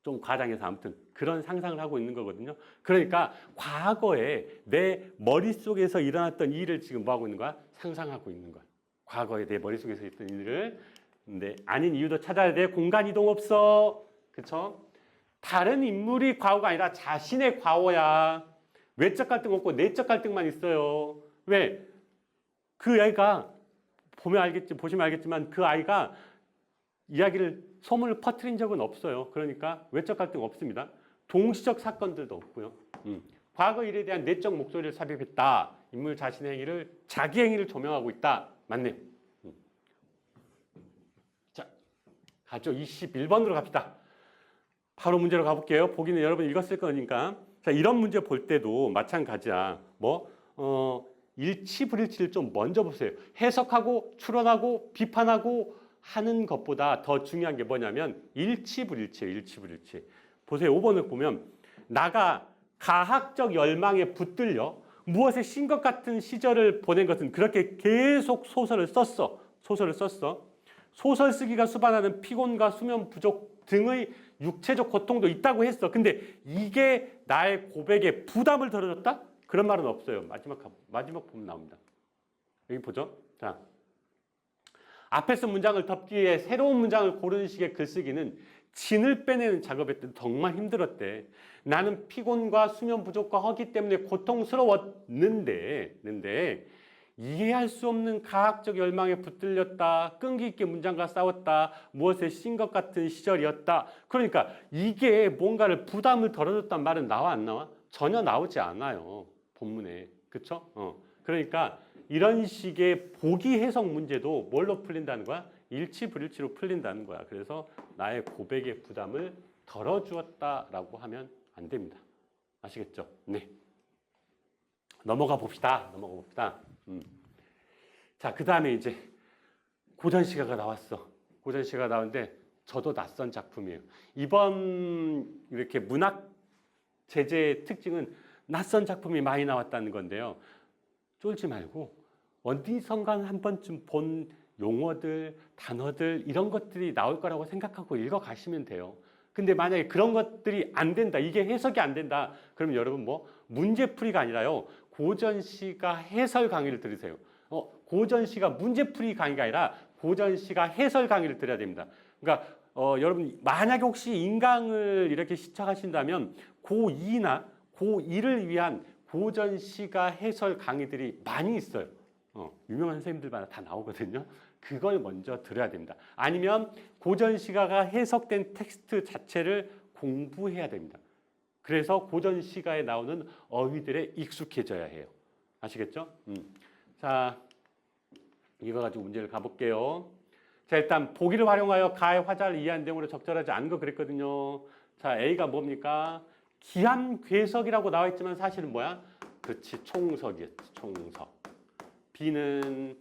S1: 좀 과장해서 아무튼 그런 상상을 하고 있는 거거든요. 그러니까 과거에 내 머릿속에서 일어났던 일을 지금 뭐 하고 있는 거야? 상상하고 있는 거야. 과거에 내 머릿속에서 있던 일을. 근데 아닌 이유도 찾아야 돼. 공간 이동 없어. 그쵸? 다른 인물이 과거가 아니라 자신의 과거야. 외적 갈등 없고 내적 갈등만 있어요. 왜? 그 아이가 보시면 알겠지만 그 아이가 소문을 퍼뜨린 적은 없어요. 그러니까 외적 갈등 없습니다. 동시적 사건들도 없고요. 과거 일에 대한 내적 목소리를 삽입했다. 인물 자신의 행위를 자기 행위를 조명하고 있다. 맞네요. 자, 가죠. 21번으로 갑시다. 바로 문제로 가볼게요. 보기는 여러분 읽었을 거니까. 자, 이런 문제 볼 때도 마찬가지야. 일치 불일치를 좀 먼저 보세요. 해석하고 추론하고 비판하고 하는 것보다 더 중요한 게 뭐냐면 일치 불일치예요. 일치 불일치. 보세요. 5번을 보면 나가 가학적 열망에 붙들려 무엇에 신 것 같은 시절을 보낸 것은 그렇게 계속 소설을 썼어. 소설을 썼어. 소설 쓰기가 수반하는 피곤과 수면 부족 등의 육체적 고통도 있다고 했어. 근데 이게 나의 고백에 부담을 덜어줬다? 그런 말은 없어요. 마지막 보면 나옵니다. 여기 보죠. 자, 앞에서 문장을 덮기 위해 새로운 문장을 고르는 식의 글쓰기는 진을 빼내는 작업에 정말 힘들었대. 나는 피곤과 수면 부족과 허기 때문에 고통스러웠는데 이해할 수 없는 가학적 열망에 붙들렸다. 끈기 있게 문장과 싸웠다. 무엇에 신 것 같은 시절이었다. 그러니까 이게 뭔가를 부담을 덜어줬단 말은 나와 안 나와? 전혀 나오지 않아요. 본문에. 그쵸? 그러니까 이런 식의 보기 해석 문제도 뭘로 풀린다는 거야? 일치 불일치로 풀린다는 거야. 그래서 나의 고백의 부담을 덜어주었다라고 하면 안 됩니다. 아시겠죠? 네. 넘어가 봅시다. 자, 그 다음에 이제 고전시가가 나왔어. 고전시가가 나오는데 저도 낯선 작품이에요. 이번 이렇게 문학 제재의 특징은 낯선 작품이 많이 나왔다는 건데요. 쫄지 말고 어디선가 한 번쯤 본 용어들, 단어들 이런 것들이 나올 거라고 생각하고 읽어가시면 돼요. 근데 만약에 그런 것들이 안 된다, 이게 해석이 안 된다, 그러면 여러분 뭐 문제풀이가 아니라요, 고전시가 해설 강의를 들으세요. 고전시가 문제풀이 강의가 아니라 고전시가 해설 강의를 들어야 됩니다. 그러니까 여러분 만약에 혹시 인강을 이렇게 시청하신다면 고2나 고1을 위한 고전시가 해설 강의들이 많이 있어요. 유명한 선생님들마다 다 나오거든요. 그걸 먼저 들어야 됩니다. 아니면 고전시가가 해석된 텍스트 자체를 공부해야 됩니다. 그래서 고전시가에 나오는 어휘들에 익숙해져야 해요. 아시겠죠? 자, 이거 가지고 문제를 가볼게요. 자, 일단 보기를 활용하여 가의 화자를 이해한 내용으로 적절하지 않은 거 그랬거든요. 자, A가 뭡니까? 기함괴석이라고 나와 있지만 사실은 뭐야? 그렇지, 총석이었지, 총석. B는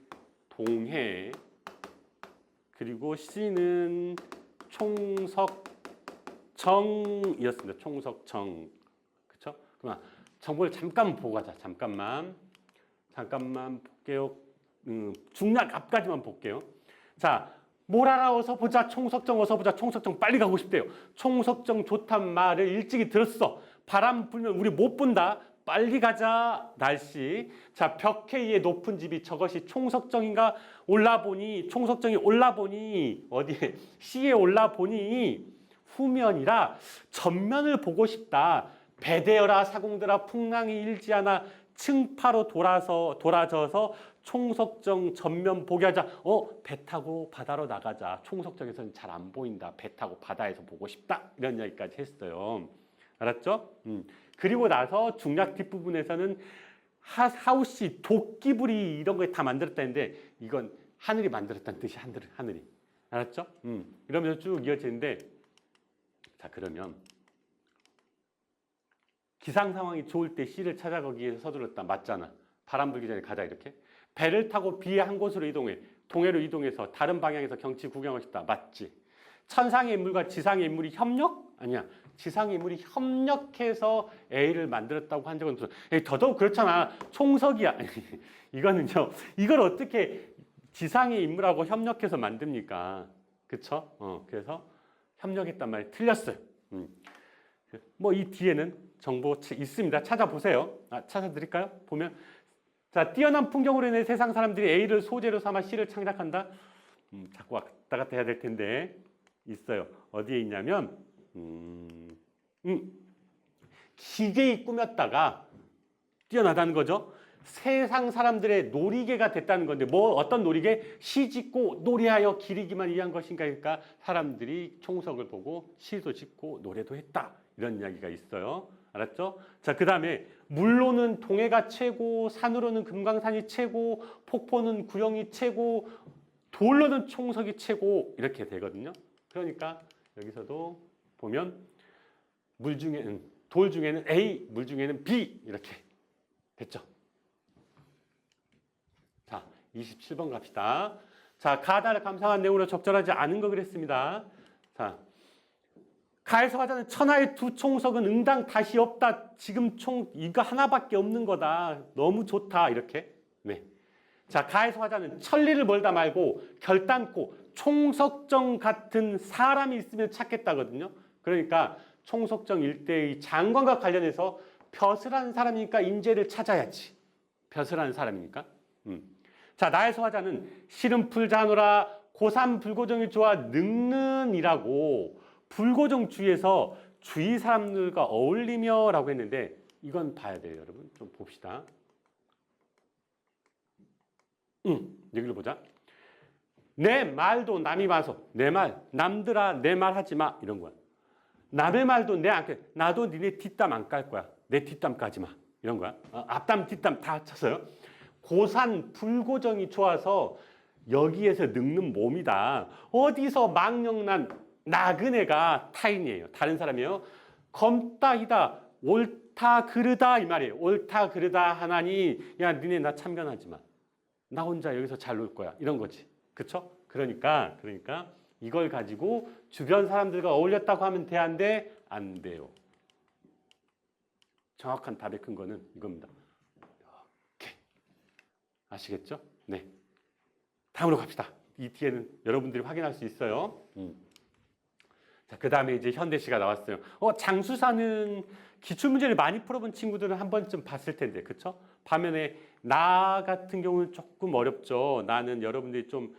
S1: 동해, 그리고 C는 총석정이었습니다. 총석정. 그쵸? 그러면 정보를 잠깐 보고 가자. 잠깐만 볼게요. 중략 앞까지만 볼게요. 자, 몰아라 어서 보자. 총석정 어서 보자. 총석정 빨리 가고 싶대요. 총석정 좋단 말을 일찍이 들었어. 바람 불면 우리 못 본다. 빨리 가자. 날씨. 자, 벽해 위에 높은 집이 저것이 총석정인가? 총석정이 올라보니 어디에? 시에 올라보니 후면이라 전면을 보고 싶다. 배대어라 사공들아 풍랑이 일지 않아 층파로 돌아져서 총석정 전면 보게 하자. 배 타고 바다로 나가자. 총석정에서는 잘 안 보인다. 배 타고 바다에서 보고 싶다. 이런 이야기까지 했어요. 알았죠? 그리고 나서 중략 뒷부분에서는 하우씨, 도끼부리 이런 거 다 만들었다는데 이건 하늘이 만들었다는 뜻이 하늘이. 알았죠? 이러면서 쭉 이어지는데 자, 그러면 기상 상황이 좋을 때 C를 찾아가기 위해서 서둘렀다. 맞잖아. 바람 불기 전에 가자 이렇게. 배를 타고 B의 한 곳으로 이동해. 동해로 이동해서 다른 방향에서 경치 구경하고 싶다. 맞지? 천상의 인물과 지상의 인물이 협력? 아니야. 지상의 인물이 협력해서 A를 만들었다고 한 적은 없어. 더더욱 그렇잖아. 총석이야. 이거는요. 이걸 어떻게 지상의 인물하고 협력해서 만듭니까? 그쵸? 그래서 협력했단 말이 틀렸어요. 뭐 이 뒤에는 정보 있습니다. 찾아보세요. 찾아드릴까요? 보면 자, 뛰어난 풍경으로 인해 세상 사람들이 A를 소재로 삼아 C를 창작한다. 자꾸 왔다 갔다 해야 될 텐데 있어요. 어디에 있냐면 기계에 꾸몄다가 뛰어나다는 거죠. 세상 사람들의 놀이개가 됐다는 건데 어떤 놀이개? 시 짓고 노래하여 기리기만 위한 것인가. 그러니까 사람들이 총석을 보고 시도 짓고 노래도 했다. 이런 이야기가 있어요. 알았죠? 자, 그 다음에 물로는 동해가 최고, 산으로는 금강산이 최고, 폭포는 구령이 최고, 돌로는 총석이 최고 이렇게 되거든요. 그러니까 여기서도 보면 돌 중에는 A, 물 중에는 B 이렇게 됐죠. 27번 갑시다. 자, 가다를 감상한 내용으로 적절하지 않은 거 그랬습니다. 자, 가에서 화자는 천하의 두 총석은 응당 다시 없다. 지금 총 이거 하나밖에 없는 거다. 너무 좋다. 이렇게. 네. 자, 가에서 화자는 천리를 멀다 말고 결단코 총석정 같은 사람이 있으면 찾겠다거든요. 그러니까 총석정 일대의 장관과 관련해서 벼슬한 사람이니까 인재를 찾아야지. 벼슬한 사람이니까. 자, 나에서 화자는 실은 풀자노라 고산 불고정이 좋아 늙는이라고 불고정 주위에서 주위 사람들과 어울리며 라고 했는데 이건 봐야 돼요, 여러분. 좀 봅시다. 여기를 보자. 내 말도 남이 봐서 내 말, 남들아 내 말 하지 마 이런 거야. 남의 말도 내 안, 나도 니네 뒷담 안 깔 거야. 내 뒷담 까지 마 이런 거야. 앞담 뒷담 다 합쳐서요. 고산 불고정이 좋아서 여기에서 늙는 몸이다. 어디서 망령난 나그네가 타인이에요. 다른 사람이에요. 검다히다 옳다 그르다 이 말이에요. 옳다 그르다 하나니 야 니네 나 참견하지 마. 나 혼자 여기서 잘 놀 거야. 이런 거지. 그쵸? 그러니까 이걸 가지고 주변 사람들과 어울렸다고 하면 돼안돼? 안 돼요. 정확한 답의 근거는 이겁니다. 이렇게. 아시겠죠? 네. 다음으로 갑시다. 이 뒤에는 여러분들이 확인할 수 있어요. 자, 그 다음에 이제 현대시가 나왔어요. 장수사는 기출문제를 많이 풀어본 친구들은 한 번쯤 봤을 텐데, 그쵸? 반면에 나 같은 경우는 조금 어렵죠. 나는 여러분들이 좀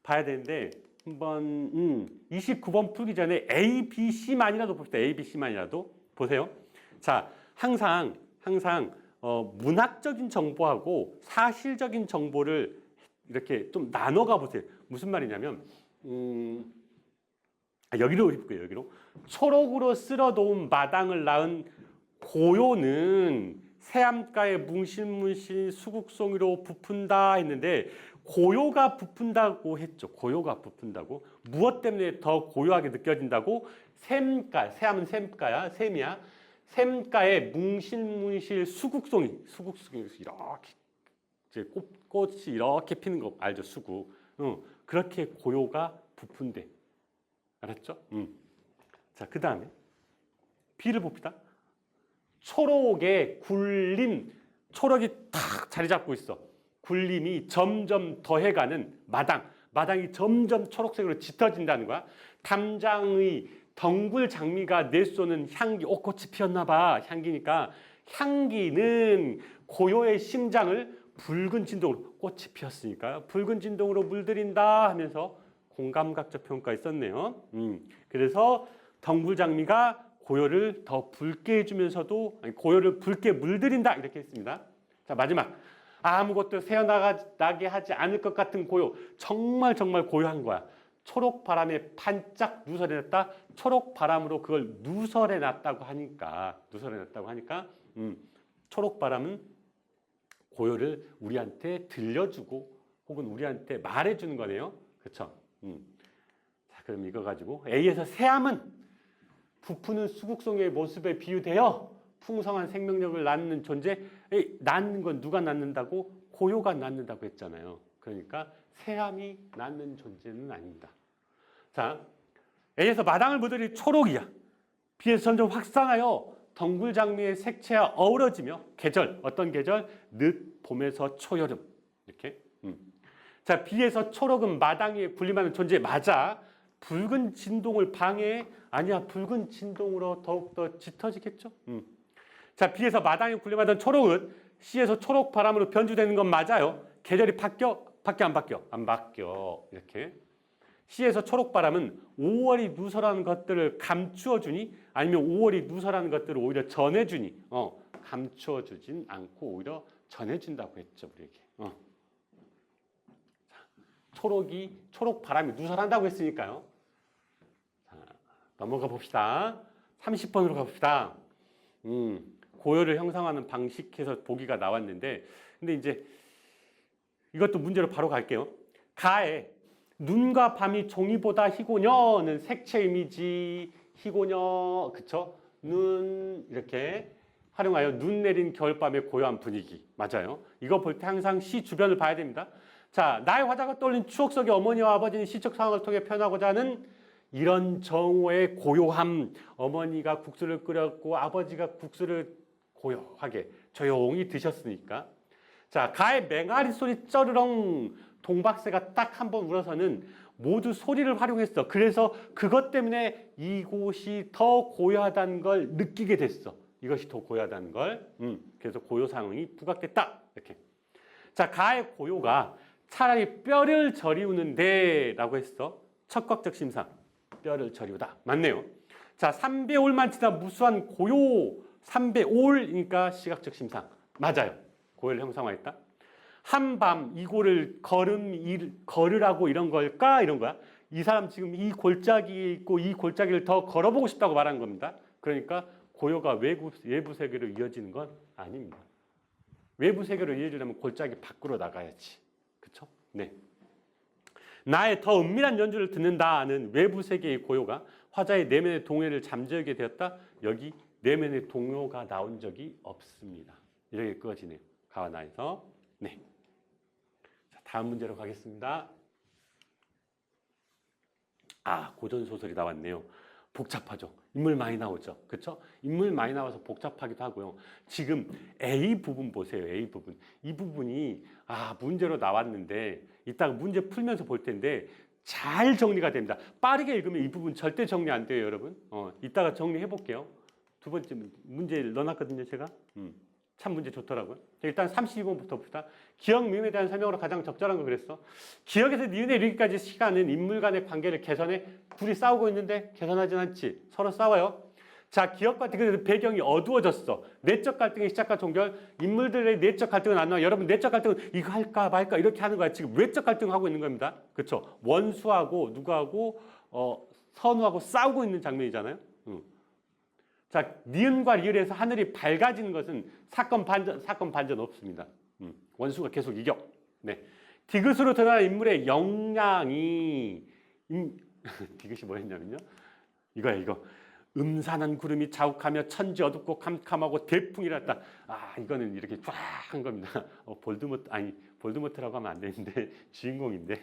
S1: 봐야 되는데, 한번 29번 풀기 전에 A, B, C만이라도 봅시다. A, B, C만이라도 보세요. 자, 항상 문학적인 정보하고 사실적인 정보를 이렇게 좀 나눠가 보세요. 무슨 말이냐면 여기로 해볼게요. 여기로 초록으로 쓸어놓은 마당을 낳은 고요는 새암가에 뭉실뭉실 수국송이로 부푼다 했는데 고요가 부푼다고 했죠. 고요가 부푼다고. 무엇 때문에 더 고요하게 느껴진다고? 샘가, 새암은 샘가야, 샘이야. 샘가에 뭉실뭉실 수국송이 이렇게 이제 꽃이 이렇게 피는 거 알죠? 수국. 그렇게 고요가 부푼대. 알았죠? 자, 그 다음에 B를 봅시다. 초록의 굴림, 초록이 탁 자리 잡고 있어. 굴림이 점점 더해가는 마당이 점점 초록색으로 짙어진다는 거야. 담장의 덩굴 장미가 내쏘는 향기, 꽃이 피었나 봐. 향기니까 향기는 고요의 심장을 붉은 진동으로, 꽃이 피었으니까 붉은 진동으로 물들인다 하면서 공감각적 평가가 있었네요. 그래서 덩굴장미가 고요를 더 붉게 해주면서도 고요를 붉게 물들인다 이렇게 했습니다. 자, 마지막 아무것도 새어나게 하지 않을 것 같은 고요. 정말 고요한 거야. 초록 바람에 반짝 누설해놨다. 초록 바람으로 그걸 누설해놨다고 하니까 초록 바람은 고요를 우리한테 들려주고 혹은 우리한테 말해주는 거네요. 그렇죠? 자, 그럼 이거 가지고 A에서 새암은 부푸는 수국송이의 모습에 비유되어 풍성한 생명력을 낳는 존재. 낳는 건 누가 낳는다고? 고요가 낳는다고 했잖아요. 그러니까 새암이 낳는 존재는 아닙니다. 자, A에서 마당을 물들이 초록이야. B에서 점점 확산하여 덩굴장미의 색채와 어우러지며 계절, 어떤 계절? 늦, 봄에서 초여름. 이렇게. 자, B에서 초록은 마당 위에 군림하는 존재 맞아. 붉은 진동을 방해해? 아니야, 붉은 진동으로 더욱더 짙어지겠죠? 자, B에서 마당에 군림하던 초록은 C에서 초록 바람으로 변주되는 건 맞아요. 계절이 바뀌어? 안 바뀌어. 이렇게. C에서 초록 바람은 5월이 누설하는 것들을 감추어주니 아니면 5월이 누설하는 것들을 오히려 전해주니 감추어주진 않고 오히려 전해준다고 했죠, 우리에게. 초록 바람이 누설한다고 했으니까요. 자, 넘어가 봅시다. 30번으로 가봅시다. 고요를 형성하는 방식해서 보기가 나왔는데, 근데 이제 이것도 문제로 바로 갈게요. 가에 눈과 밤이 종이보다 희고녀는 색채 이미지, 희고녀, 그쵸? 눈, 이렇게 활용하여 눈 내린 겨울밤의 고요한 분위기. 맞아요. 이거 볼 때 항상 시 주변을 봐야 됩니다. 자, 나의 화자가 떠올린 추억 속의 어머니와 아버지는 시적 상황을 통해 표현하고자 하는 이런 정오의 고요함. 어머니가 국수를 끓였고 아버지가 국수를 고요하게 조용히 드셨으니까. 자, 가의 맹아리 소리 쩌르렁. 동박새가 딱 한 번 울어서는 모두 소리를 활용했어. 그래서 그것 때문에 이곳이 더 고요하다는 걸 느끼게 됐어. 이것이 더 고요하다는 걸. 그래서 고요 상황이 부각됐다. 이렇게. 자, 가의 고요가 차라리 뼈를 저리우는데 라고 했어. 척곽적 심상. 뼈를 저리우다. 맞네요. 자, 삼배올만 치다 무수한 고요. 삼배올이니까 시각적 심상. 맞아요. 고요를 형상화했다. 한밤 이고를 걸으라고 이런 걸까? 이런 거야. 이 사람 지금 이 골짜기에 있고 이 골짜기를 더 걸어보고 싶다고 말하는 겁니다. 그러니까 고요가 외부 세계로 이어지는 건 아닙니다. 외부 세계로 이어지려면 골짜기 밖으로 나가야지. 그쵸? 네. 나의 더 은밀한 연주를 듣는다는 외부 세계의 고요가 화자의 내면의 동요를 잠재우게 되었다. 여기 내면의 동요가 나온 적이 없습니다. 이렇게 끄어지네요. 가와 나에서. 네. 자, 다음 문제로 가겠습니다. 아, 고전소설이 나왔네요. 복잡하죠. 인물 많이 나오죠. 그렇죠? 인물 많이 나와서 복잡하기도 하고요. 지금 A 부분 보세요. A 부분. 이 부분이 문제로 나왔는데 이따가 문제 풀면서 볼 텐데 잘 정리가 됩니다. 빠르게 읽으면 이 부분 절대 정리 안 돼요, 여러분. 이따가 정리해 볼게요. 두 번째 문제를 넣어놨거든요, 제가. 참 문제 좋더라고요. 일단 32번부터 봅시다. 기억, 미음에 대한 설명으로 가장 적절한 거 그랬어. 기억에서 니은에 이르기까지 시간은 인물 간의 관계를 개선해. 둘이 싸우고 있는데 개선하진 않지. 서로 싸워요. 자, 기억과 디귿의 배경이 어두워졌어. 내적 갈등의 시작과 종결. 인물들의 내적 갈등은 안 나와. 여러분, 내적 갈등은 이거 할까 말까 이렇게 하는 거야. 지금 외적 갈등을 하고 있는 겁니다. 그렇죠? 원수하고 누구하고 선우하고 싸우고 있는 장면이잖아요. 자, 니은과 리을에서 하늘이 밝아지는 것은 사건 반전 없습니다. 원수가 계속 이겨. 네. 디귿으로 드러나는 인물의 역량이, 디귿이 뭐였냐면요. 이거. 음산한 구름이 자욱하며 천지 어둡고 캄캄하고 대풍이 났다. 이거는 이렇게 쫙 한 겁니다. 볼드모트라고 하면 안 되는데, 주인공인데.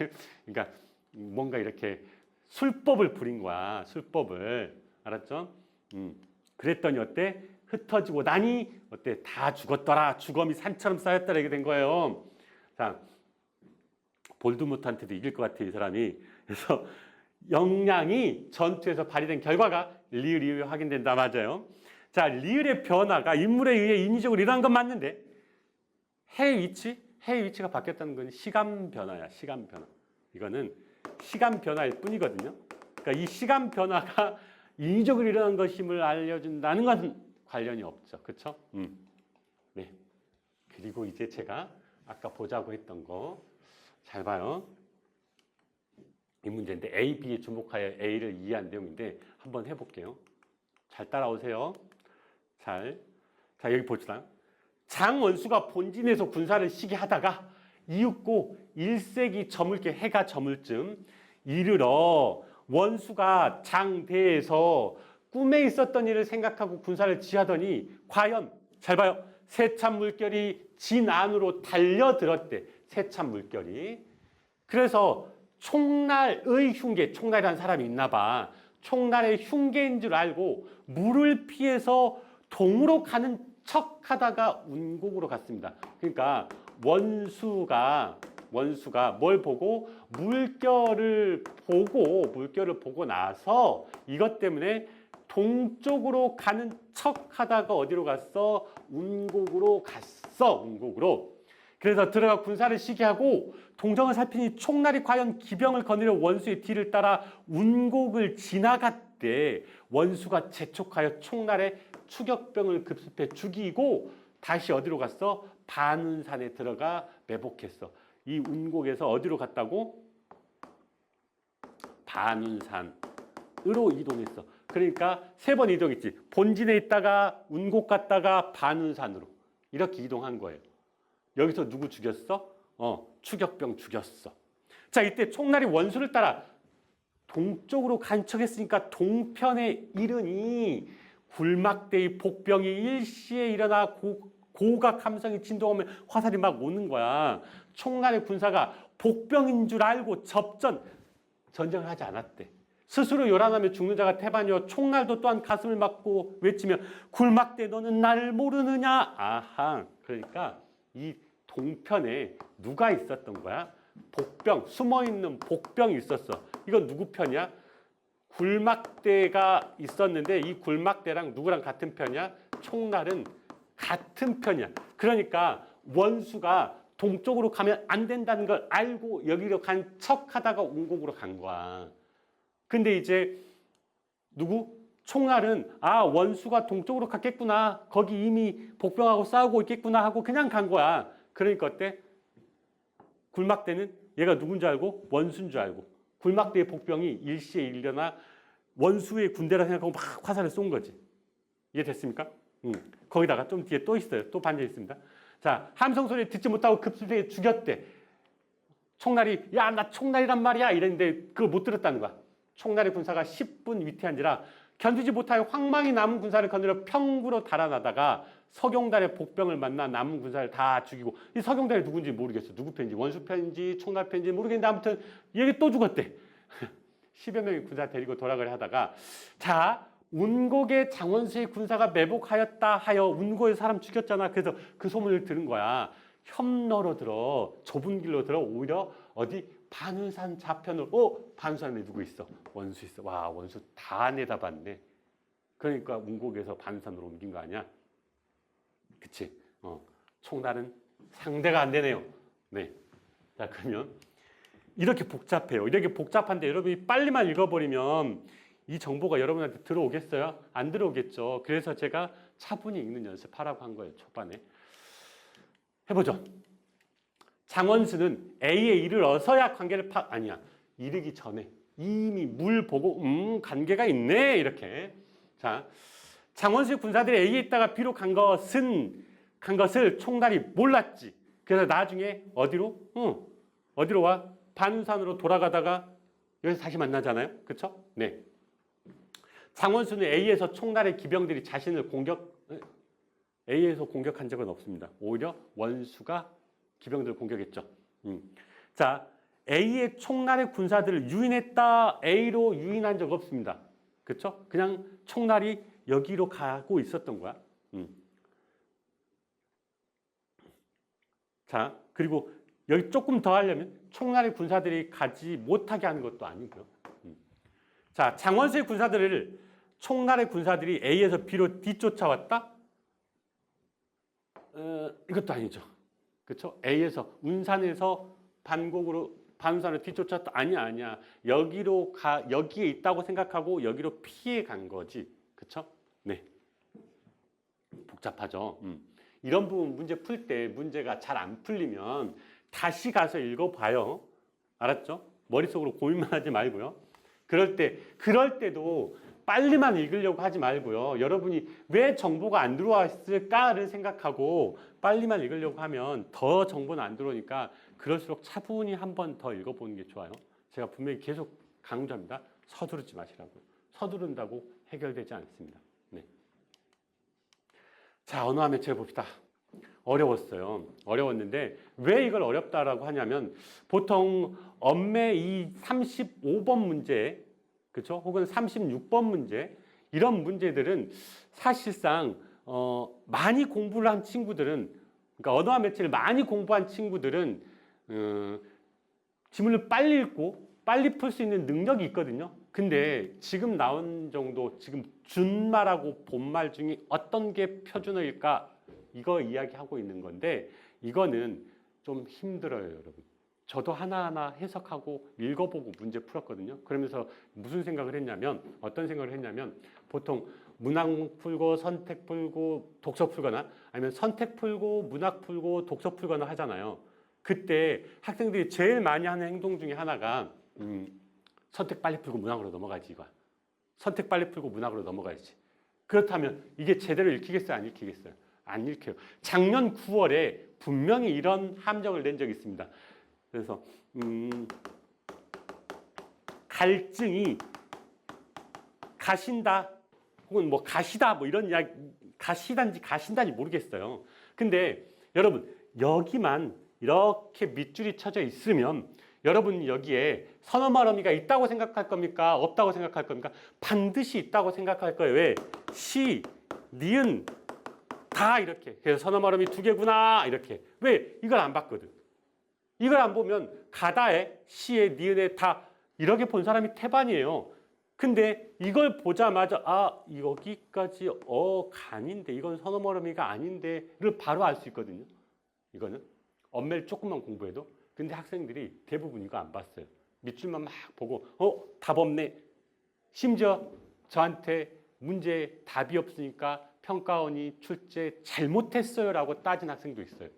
S1: 그러니까 뭔가 이렇게 술법을 부린 거야. 술법을. 알았죠? 그랬더니 어때? 흩어지고 나니 어때? 다 죽었더라. 주검이 산처럼 쌓였더라. 이렇게 된 거예요. 자, 볼드모트한테도 이길 것 같아, 이 사람이. 그래서 역량이 전투에서 발휘된 결과가 리을이 확인된다. 맞아요. 자, 리을의 변화가 인물에 의해 인위적으로 일어난 건 맞는데 해의 위치가 바뀌었다는 건 시간 변화야. 시간 변화. 이거는 시간 변화일 뿐이거든요. 그러니까 이 시간 변화가 인위적으로 일어난 것임을 알려준다는 건 관련이 없죠. 그렇죠? 네. 그리고 이제 제가 아까 보자고 했던 거 잘 봐요. 이 문제인데 A, B에 주목하여 A를 이해한 내용인데 한번 해볼게요. 잘 따라오세요. 자, 여기 봅시다. 장원수가 본진에서 군사를 시기하다가 이윽고 일색이 저물게 해가 저물 쯤 이르러 원수가 장대에서 꿈에 있었던 일을 생각하고 군사를 지하더니 과연 잘 봐요. 세찬 물결이 진 안으로 달려들었대. 세찬 물결이. 그래서 총날의 흉계, 총날이라는 사람이 있나 봐. 총날의 흉계인 줄 알고 물을 피해서 동으로 가는 척하다가 운곡으로 갔습니다. 그러니까 원수가 뭘 보고 물결을 보고 나서 이것 때문에 동쪽으로 가는 척하다가 어디로 갔어? 운곡으로 갔어. 운곡으로. 그래서 들어가 군사를 시기하고 동정을 살피니 총날이 과연 기병을 거느려 원수의 뒤를 따라 운곡을 지나갔대. 원수가 재촉하여 총날에 추격병을 급습해 죽이고 다시 어디로 갔어? 반운산에 들어가 매복했어. 이 운곡에서 어디로 갔다고? 반운산으로 이동했어. 그러니까 3번 이동했지. 본진에 있다가 운곡 갔다가 반운산으로 이렇게 이동한 거예요. 여기서 누구 죽였어? 추격병 죽였어. 자, 이때 총날이 원수를 따라 동쪽으로 간척했으니까 동편에 이르니 굴막대의 복병이 일시에 일어나 고각 함성이 진동하면 화살이 막 오는 거야. 총날의 군사가 복병인 줄 알고 전쟁을 하지 않았대. 스스로 요란하며 죽는 자가 태반이요 총날도 또한 가슴을 막고 외치며 굴막대 너는 나를 모르느냐. 아하. 그러니까 이 동편에 누가 있었던 거야? 복병, 숨어있는 복병이 있었어. 이건 누구 편이야? 굴막대가 있었는데 이 굴막대랑 누구랑 같은 편이야? 총날은 같은 편이야. 그러니까 원수가 동쪽으로 가면 안 된다는 걸 알고 여기로 간 척하다가 운곡으로 간 거야. 근데 이제 총알은 원수가 동쪽으로 갔겠구나. 거기 이미 복병하고 싸우고 있겠구나 하고 그냥 간 거야. 그러니까 어때? 굴막대는 얘가 누군 줄 알고 원수인 줄 알고 굴막대의 복병이 일시에 일려나 원수의 군대라 생각하고 막 화살을 쏜 거지. 이해됐습니까? 거기다가 좀 뒤에 또 있어요. 또 반전 있습니다. 자, 함성 소리 듣지 못하고 급습해 죽였대. 총날이 야, 나 총날이란 말이야 이랬는데 그걸 못 들었다는 거야. 총날의 군사가 10분 위태한지라 견디지 못하여 황망히 남은 군사를 거느려 평구로 달아나다가 서경달의 복병을 만나 남은 군사를 다 죽이고 이 서경달이 누군지 모르겠어. 누구 편인지 원수 편인지 총날 편인지 모르겠는데 아무튼 얘가 또 죽었대. 10여 명의 군사 데리고 돌아가려 하다가 자 운곡의 장원수의 군사가 매복하였다 하여 운고의 사람 죽였잖아. 그래서 그 소문을 들은 거야. 협로로 들어 좁은 길로 들어 오히려 어디 반운산 좌편으로 반운산에 누구 있어? 원수 있어. 와 원수 다 내다봤네. 그러니까 운곡에서 반운산으로 옮긴 거 아니야? 그치? 총날은 상대가 안 되네요. 네. 자 그러면 이렇게 복잡해요. 이렇게 복잡한데 여러분이 빨리만 읽어버리면 이 정보가 여러분한테 들어오겠어요? 안 들어오겠죠. 그래서 제가 차분히 읽는 연습하라고 한 거예요. 초반에. 해보죠. 장원수는 A의 일을 어서야 관계를 아니야. 이르기 전에 이미 물 보고 관계가 있네 이렇게. 자, 장원수의 군사들이 A에 있다가 B로 간 것을 총날이 몰랐지. 그래서 나중에 어디로? 어디로 와? 반운산으로 돌아가다가 여기서 다시 만나잖아요. 그렇죠? 네. 장원수는 A에서 총날의 기병들이 자신을 A에서 공격한 적은 없습니다. 오히려 원수가 기병들을 공격했죠. 자, A의 총날의 군사들을 유인했다. A로 유인한 적 없습니다. 그렇죠? 그냥 총날이 여기로 가고 있었던 거야. 자, 그리고 여기 조금 더 하려면 총날의 군사들이 가지 못하게 하는 것도 아니고요. 자, 장원수의 총날의 군사들이 A에서 B로 뒤쫓아왔다? 이것도 아니죠. 그렇죠? A에서 운산에서 반운산으로 뒤쫓았다? 아니야. 여기에 있다고 생각하고 여기로 피해 간 거지. 그렇죠? 네. 복잡하죠. 이런 부분 문제 풀 때 문제가 잘 안 풀리면 다시 가서 읽어봐요. 알았죠? 머릿속으로 고민만 하지 말고요. 그럴 때도 빨리만 읽으려고 하지 말고요. 여러분이 왜 정보가 안 들어왔을까를 생각하고 빨리만 읽으려고 하면 더 정보는 안 들어오니까 그럴수록 차분히 한 번 더 읽어보는 게 좋아요. 제가 분명히 계속 강조합니다. 서두르지 마시라고요. 서두른다고 해결되지 않습니다. 네. 자, 언어와 매체를 봅시다. 어려웠어요. 어려웠는데 왜 이걸 어렵다라고 하냐면 보통 엄매 이 35번 문제 그렇죠? 혹은 36번 문제 이런 문제들은 사실상 많이 공부를 한 친구들은 그러니까 언어와 매체를 많이 공부한 친구들은 지문을 빨리 읽고 빨리 풀 수 있는 능력이 있거든요. 근데 지금 나온 정도 지금 준말하고 본말 중에 어떤 게 표준어일까 이거 이야기하고 있는 건데 이거는 좀 힘들어요, 여러분. 저도 하나하나 해석하고 읽어보고 문제 풀었거든요. 그러면서 무슨 생각을 했냐면 어떤 생각을 했냐면 보통 문학 풀고 선택 풀고 독서 풀거나 아니면 선택 풀고 문학 풀고 독서 풀거나 하잖아요. 그때 학생들이 제일 많이 하는 행동 중에 하나가 선택 빨리 풀고 문학으로 넘어가지 이거야. 선택 빨리 풀고 문학으로 넘어가야지. 그렇다면 이게 제대로 읽히겠어요? 안 읽히겠어요? 안 읽혀요. 작년 9월에 분명히 이런 함정을 낸 적이 있습니다. 그래서 갈증이 가신다 혹은 뭐 가시다 뭐 이런 이야기 가시단지 가신다지 모르겠어요. 근데 여러분 여기만 이렇게 밑줄이 쳐져 있으면 여러분 여기에 선어말어미가 있다고 생각할 겁니까? 없다고 생각할 겁니까? 반드시 있다고 생각할 거예요. 왜? 시, 니은 다 이렇게. 그래서 선어말어미 두 개구나 이렇게. 왜? 이걸 안 봤거든. 이걸 안 보면 가다에 시에 니은에 다 이렇게 본 사람이 태반이에요. 근데 이걸 보자마자 아 여기까지 간인데 이건 선어멀어미가 아닌데를 바로 알 수 있거든요. 이거는 엄매를 조금만 공부해도. 근데 학생들이 대부분 이거 안 봤어요. 밑줄만 막 보고 답 없네. 심지어 저한테 문제 답이 없으니까 평가원이 출제 잘못했어요 라고 따진 학생도 있어요.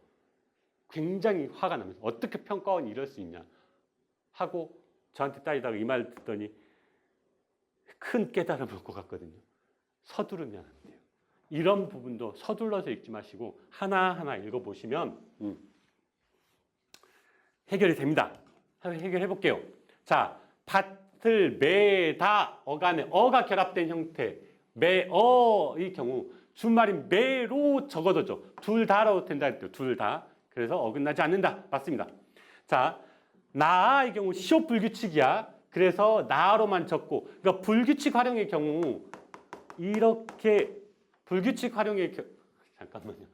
S1: 굉장히 화가 나면서 어떻게 평가원이 이럴 수 있냐 하고 저한테 따지다가 이 말 듣더니 큰 깨달음을 얻고 갔거든요. 서두르면 안 돼요. 이런 부분도 서둘러서 읽지 마시고 하나하나 읽어보시면 해결이 됩니다. 해결해 볼게요. 자, 밭을 매다 어간에 어가 결합된 형태 매어의 경우 준말인 매로 적어도죠. 둘 다로 된다 했대요. 둘 다. 그래서 어긋나지 않는다. 맞습니다. 자, 나의 경우 시옷 불규칙이야. 그래서 나로만 적고, 그러니까 불규칙 활용의 경우 이렇게 불규칙 활용의 잠깐만요.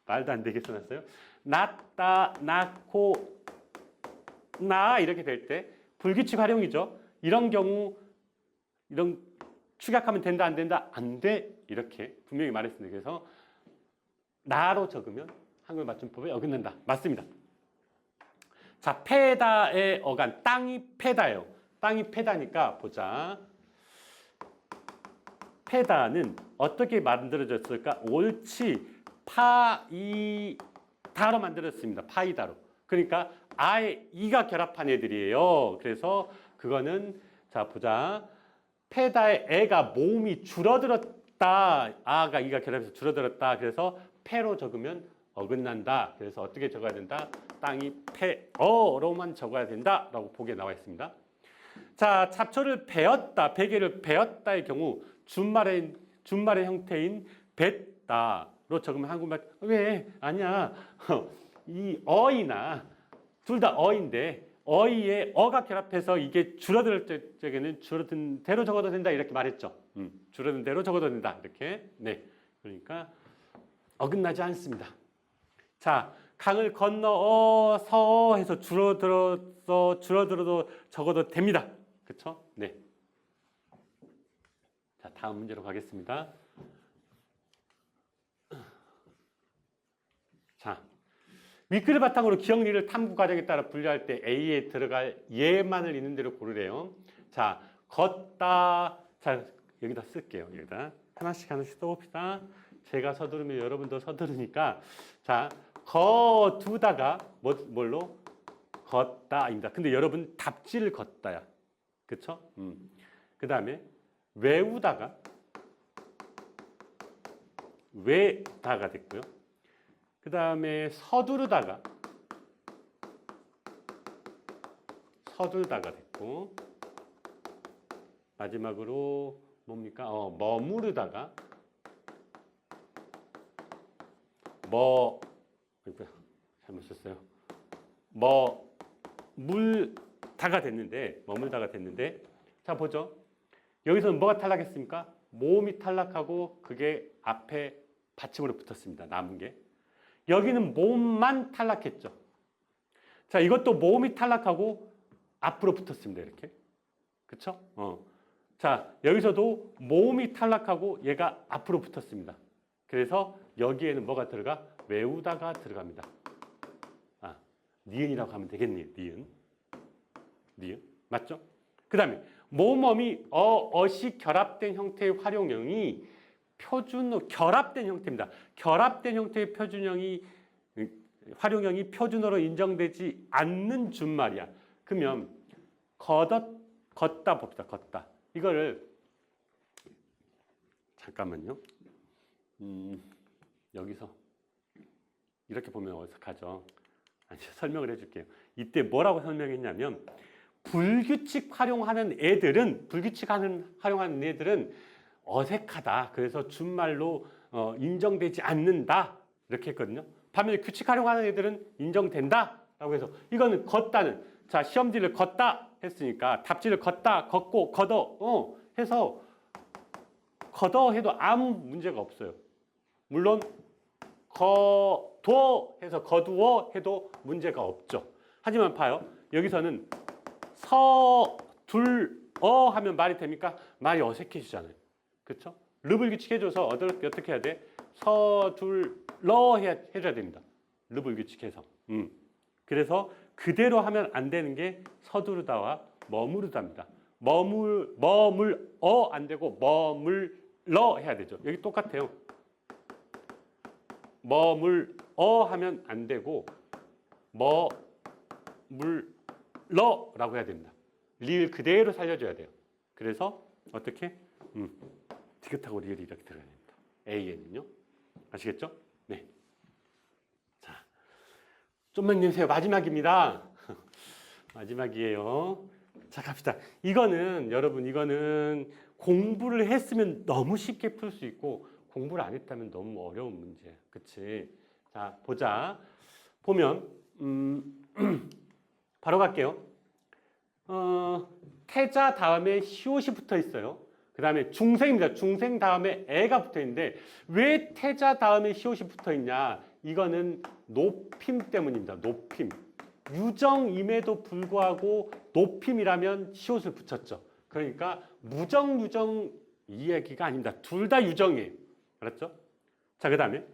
S1: 말도 안 되게 써놨어요. 낳다, 낳고, 나 이렇게 될 때 불규칙 활용이죠. 이런 경우 이런 축약하면 된다 안 된다 안 돼 이렇게 분명히 말했습니다. 그래서 나로 적으면 한글 맞춤법에 어긋난다. 맞습니다. 자, 패다의 어간 땅이 패다예요. 땅이 패다니까 보자. 패다는 어떻게 만들어졌을까? 옳지 파이다로 만들어졌습니다. 파이다로. 그러니까 아의 이가 결합한 애들이에요. 그래서 그거는 자 보자. 패다의 애가 모음이 줄어들었다. 아가 이가 결합해서 줄어들었다. 그래서 패로 적으면 어긋난다. 그래서 어떻게 적어야 된다? 땅이 패어로만 적어야 된다라고 보기에 나와 있습니다. 자, 잡초를 베었다, 베개를 베었다의 경우 준말의 형태인 뱉다로 적으면 한국말 왜? 아니야. 이 어이나 둘 다 어인데 어이에 어가 결합해서 이게 줄어들 적에는 줄어든 대로 적어도 된다 이렇게 말했죠. 줄어든 대로 적어도 된다 이렇게. 네, 그러니까 어긋나지 않습니다. 자, 강을 건너서 해서 줄어들어도 적어도 됩니다. 그렇죠? 네. 자, 다음 문제로 가겠습니다. 자, 윗글을 바탕으로 기억리를 탐구 과정에 따라 분류할 때 A에 들어갈 예만을 있는 대로 고르래요. 자, 걷다. 자, 여기다 쓸게요. 여기다 하나씩 써봅시다. 제가 서두르면 여러분도 서두르니까. 자, 거두다가 뭘로? 걷다입니다. 근데 여러분 답지를 걷다야. 그쵸? 그 다음에 외우다가 외다가 됐고요. 그 다음에 서두르다가 됐고, 마지막으로 뭡니까? 머무르다가 잘못 썼어요. 머물다가 됐는데, 자 보죠. 여기서는 뭐가 탈락했습니까? 모음이 탈락하고 그게 앞에 받침으로 붙었습니다. 남은 게. 여기는 모음만 탈락했죠. 자, 이것도 모음이 탈락하고 앞으로 붙었습니다. 이렇게. 그쵸? 자, 여기서도 모음이 탈락하고 얘가 앞으로 붙었습니다. 그래서 여기에는 뭐가 들어가? 외우다가 들어갑니다. 아, 니은이라고 하면 되겠네요. 니은. 맞죠? 그 다음에 모음어미 어시 결합된 형태의 활용형이 결합된 형태입니다. 결합된 형태의 활용형이 표준어로 인정되지 않는 준말이야. 그러면 걷다 봅시다. 걷다. 이거를 잠깐만요. 여기서 이렇게 보면 어색하죠. 설명을 해줄게요. 이때 뭐라고 설명했냐면 불규칙 활용하는 애들은 어색하다. 그래서 준말로 인정되지 않는다. 이렇게 했거든요. 반면에 규칙 활용하는 애들은 인정된다라고 해서 이거는 걷다는 자 시험지를 걷다 했으니까 답지를 걷다 걷고 걷어 해서 걷어 해도 아무 문제가 없어요. 물론 거둬 해서 거두어 해도 문제가 없죠. 하지만 봐요. 여기서는 서둘어 하면 말이 됩니까? 말이 어색해지잖아요. 그렇죠? 르블 규칙 해줘서 어떻게 해야 돼? 서둘러 해줘야 됩니다. 르블 규칙해서. 그래서 그대로 하면 안 되는 게 서두르다와 머무르다입니다. 머물어 안 되고 머물러 해야 되죠. 여기 똑같아요. 머물어 하면 안 되고 머물러라고 해야 됩니다. 리을 그대로 살려줘야 돼요. 그래서 어떻게? 디귿하고 리을이 이렇게 들어가야 됩니다. AN은요. 아시겠죠? 네. 자, 좀만 내세요. 마지막입니다. 마지막이에요. 자, 갑시다. 이거는 여러분 이거는 공부를 했으면 너무 쉽게 풀 수 있고 공부를 안 했다면 너무 어려운 문제야. 그치? 자, 보자. 보면 바로 갈게요. 태자 다음에 시옷이 붙어 있어요. 그 다음에 중생입니다. 중생 다음에 애가 붙어 있는데 왜 태자 다음에 시옷이 붙어 있냐? 이거는 높임 때문입니다. 높임. 유정임에도 불구하고 높임이라면 시옷을 붙였죠. 그러니까 무정, 유정 이 얘기가 아닙니다. 둘 다 유정이에요. 알았죠? 자, 그 다음에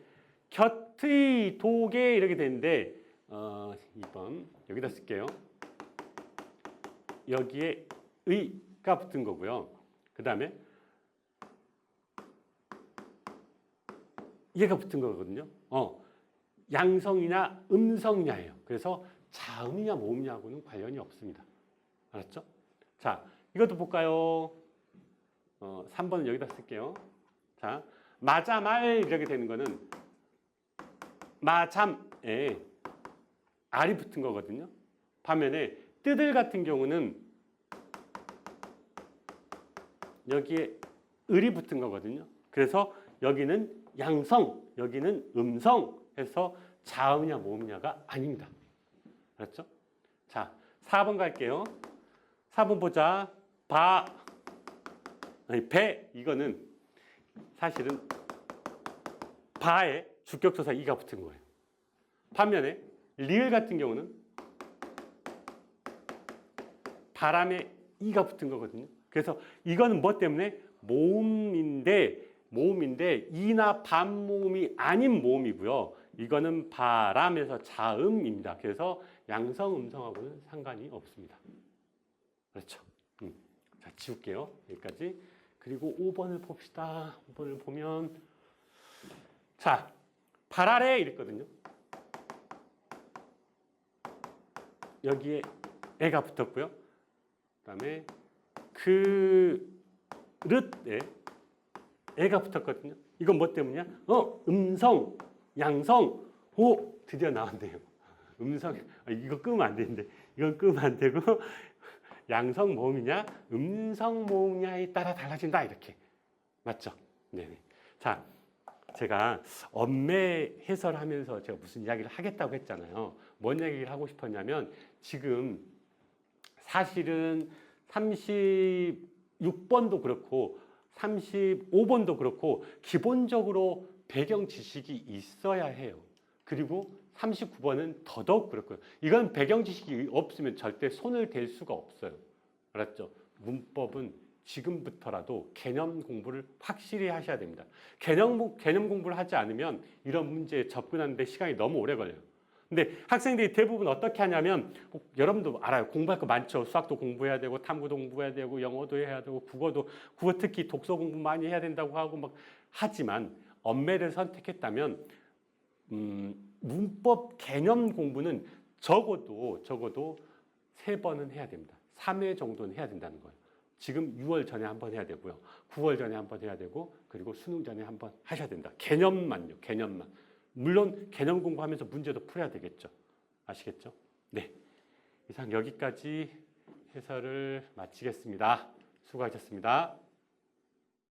S1: 곁의 독에 이렇게 되는데 2번 여기다 쓸게요. 여기에 의가 붙은 거고요. 그 다음에 얘가 붙은 거거든요. 양성이냐 음성이냐예요. 그래서 자음이냐 모음이냐하고는 관련이 없습니다. 알았죠? 자, 이것도 볼까요? 3번은 여기다 쓸게요. 자, 마자말 이렇게 되는 거는 마잠에 알이 붙은 거거든요. 반면에 뜨들 같은 경우는 여기에 을이 붙은 거거든요. 그래서 여기는 양성, 여기는 음성 해서 자음이냐 모음이냐가 아닙니다. 알았죠? 자, 4번 갈게요. 4번 보자. 배 이거는 사실은 바에 주격조사 이가 붙은 거예요. 반면에 리을 같은 경우는 바람에 이가 붙은 거거든요. 그래서 이거는 뭐 때문에 모음인데 이나 반모음이 아닌 모음이고요. 이거는 바람에서 자음입니다. 그래서 양성, 음성하고는 상관이 없습니다. 그렇죠? 자, 지울게요. 여기까지. 그리고 5번을 봅시다. 5번을 보면 자, 발 아래 이랬거든요. 여기에 애가 붙었고요. 그 다음에 그릇에 애가 붙었거든요. 이건 뭐 때문이야? 음성, 양성, 드디어 나왔네요. 음성, 이거 끄면 안 되는데, 이건 끄면 안 되고, 양성 모음이냐, 음성 모음이냐에 따라 달라진다, 이렇게. 맞죠? 네네. 자, 제가 엄매 해설하면서 제가 무슨 이야기를 하겠다고 했잖아요. 뭔 얘기를 하고 싶었냐면, 지금 사실은 36번도 그렇고, 35번도 그렇고 기본적으로 배경 지식이 있어야 해요. 그리고 39번은 더더욱 그렇고요. 이건 배경 지식이 없으면 절대 손을 댈 수가 없어요. 알았죠? 문법은 지금부터라도 개념 공부를 확실히 하셔야 됩니다. 개념 공부를 하지 않으면 이런 문제에 접근하는데 시간이 너무 오래 걸려요. 근데 학생들이 대부분 어떻게 하냐면 여러분도 알아요. 공부할 거 많죠. 수학도 공부해야 되고 탐구도 공부해야 되고 영어도 해야 되고 국어 특히 독서 공부 많이 해야 된다고 하고 막 하지만 엄매를 선택했다면 문법 개념 공부는 적어도 3번은 해야 됩니다. 3회 정도는 해야 된다는 거예요. 지금 6월 전에 한번 해야 되고요. 9월 전에 한번 해야 되고 그리고 수능 전에 한번 하셔야 된다. 개념만요. 개념만. 물론 개념 공부하면서 문제도 풀어야 되겠죠. 아시겠죠? 네. 이상 여기까지 해설을 마치겠습니다. 수고하셨습니다.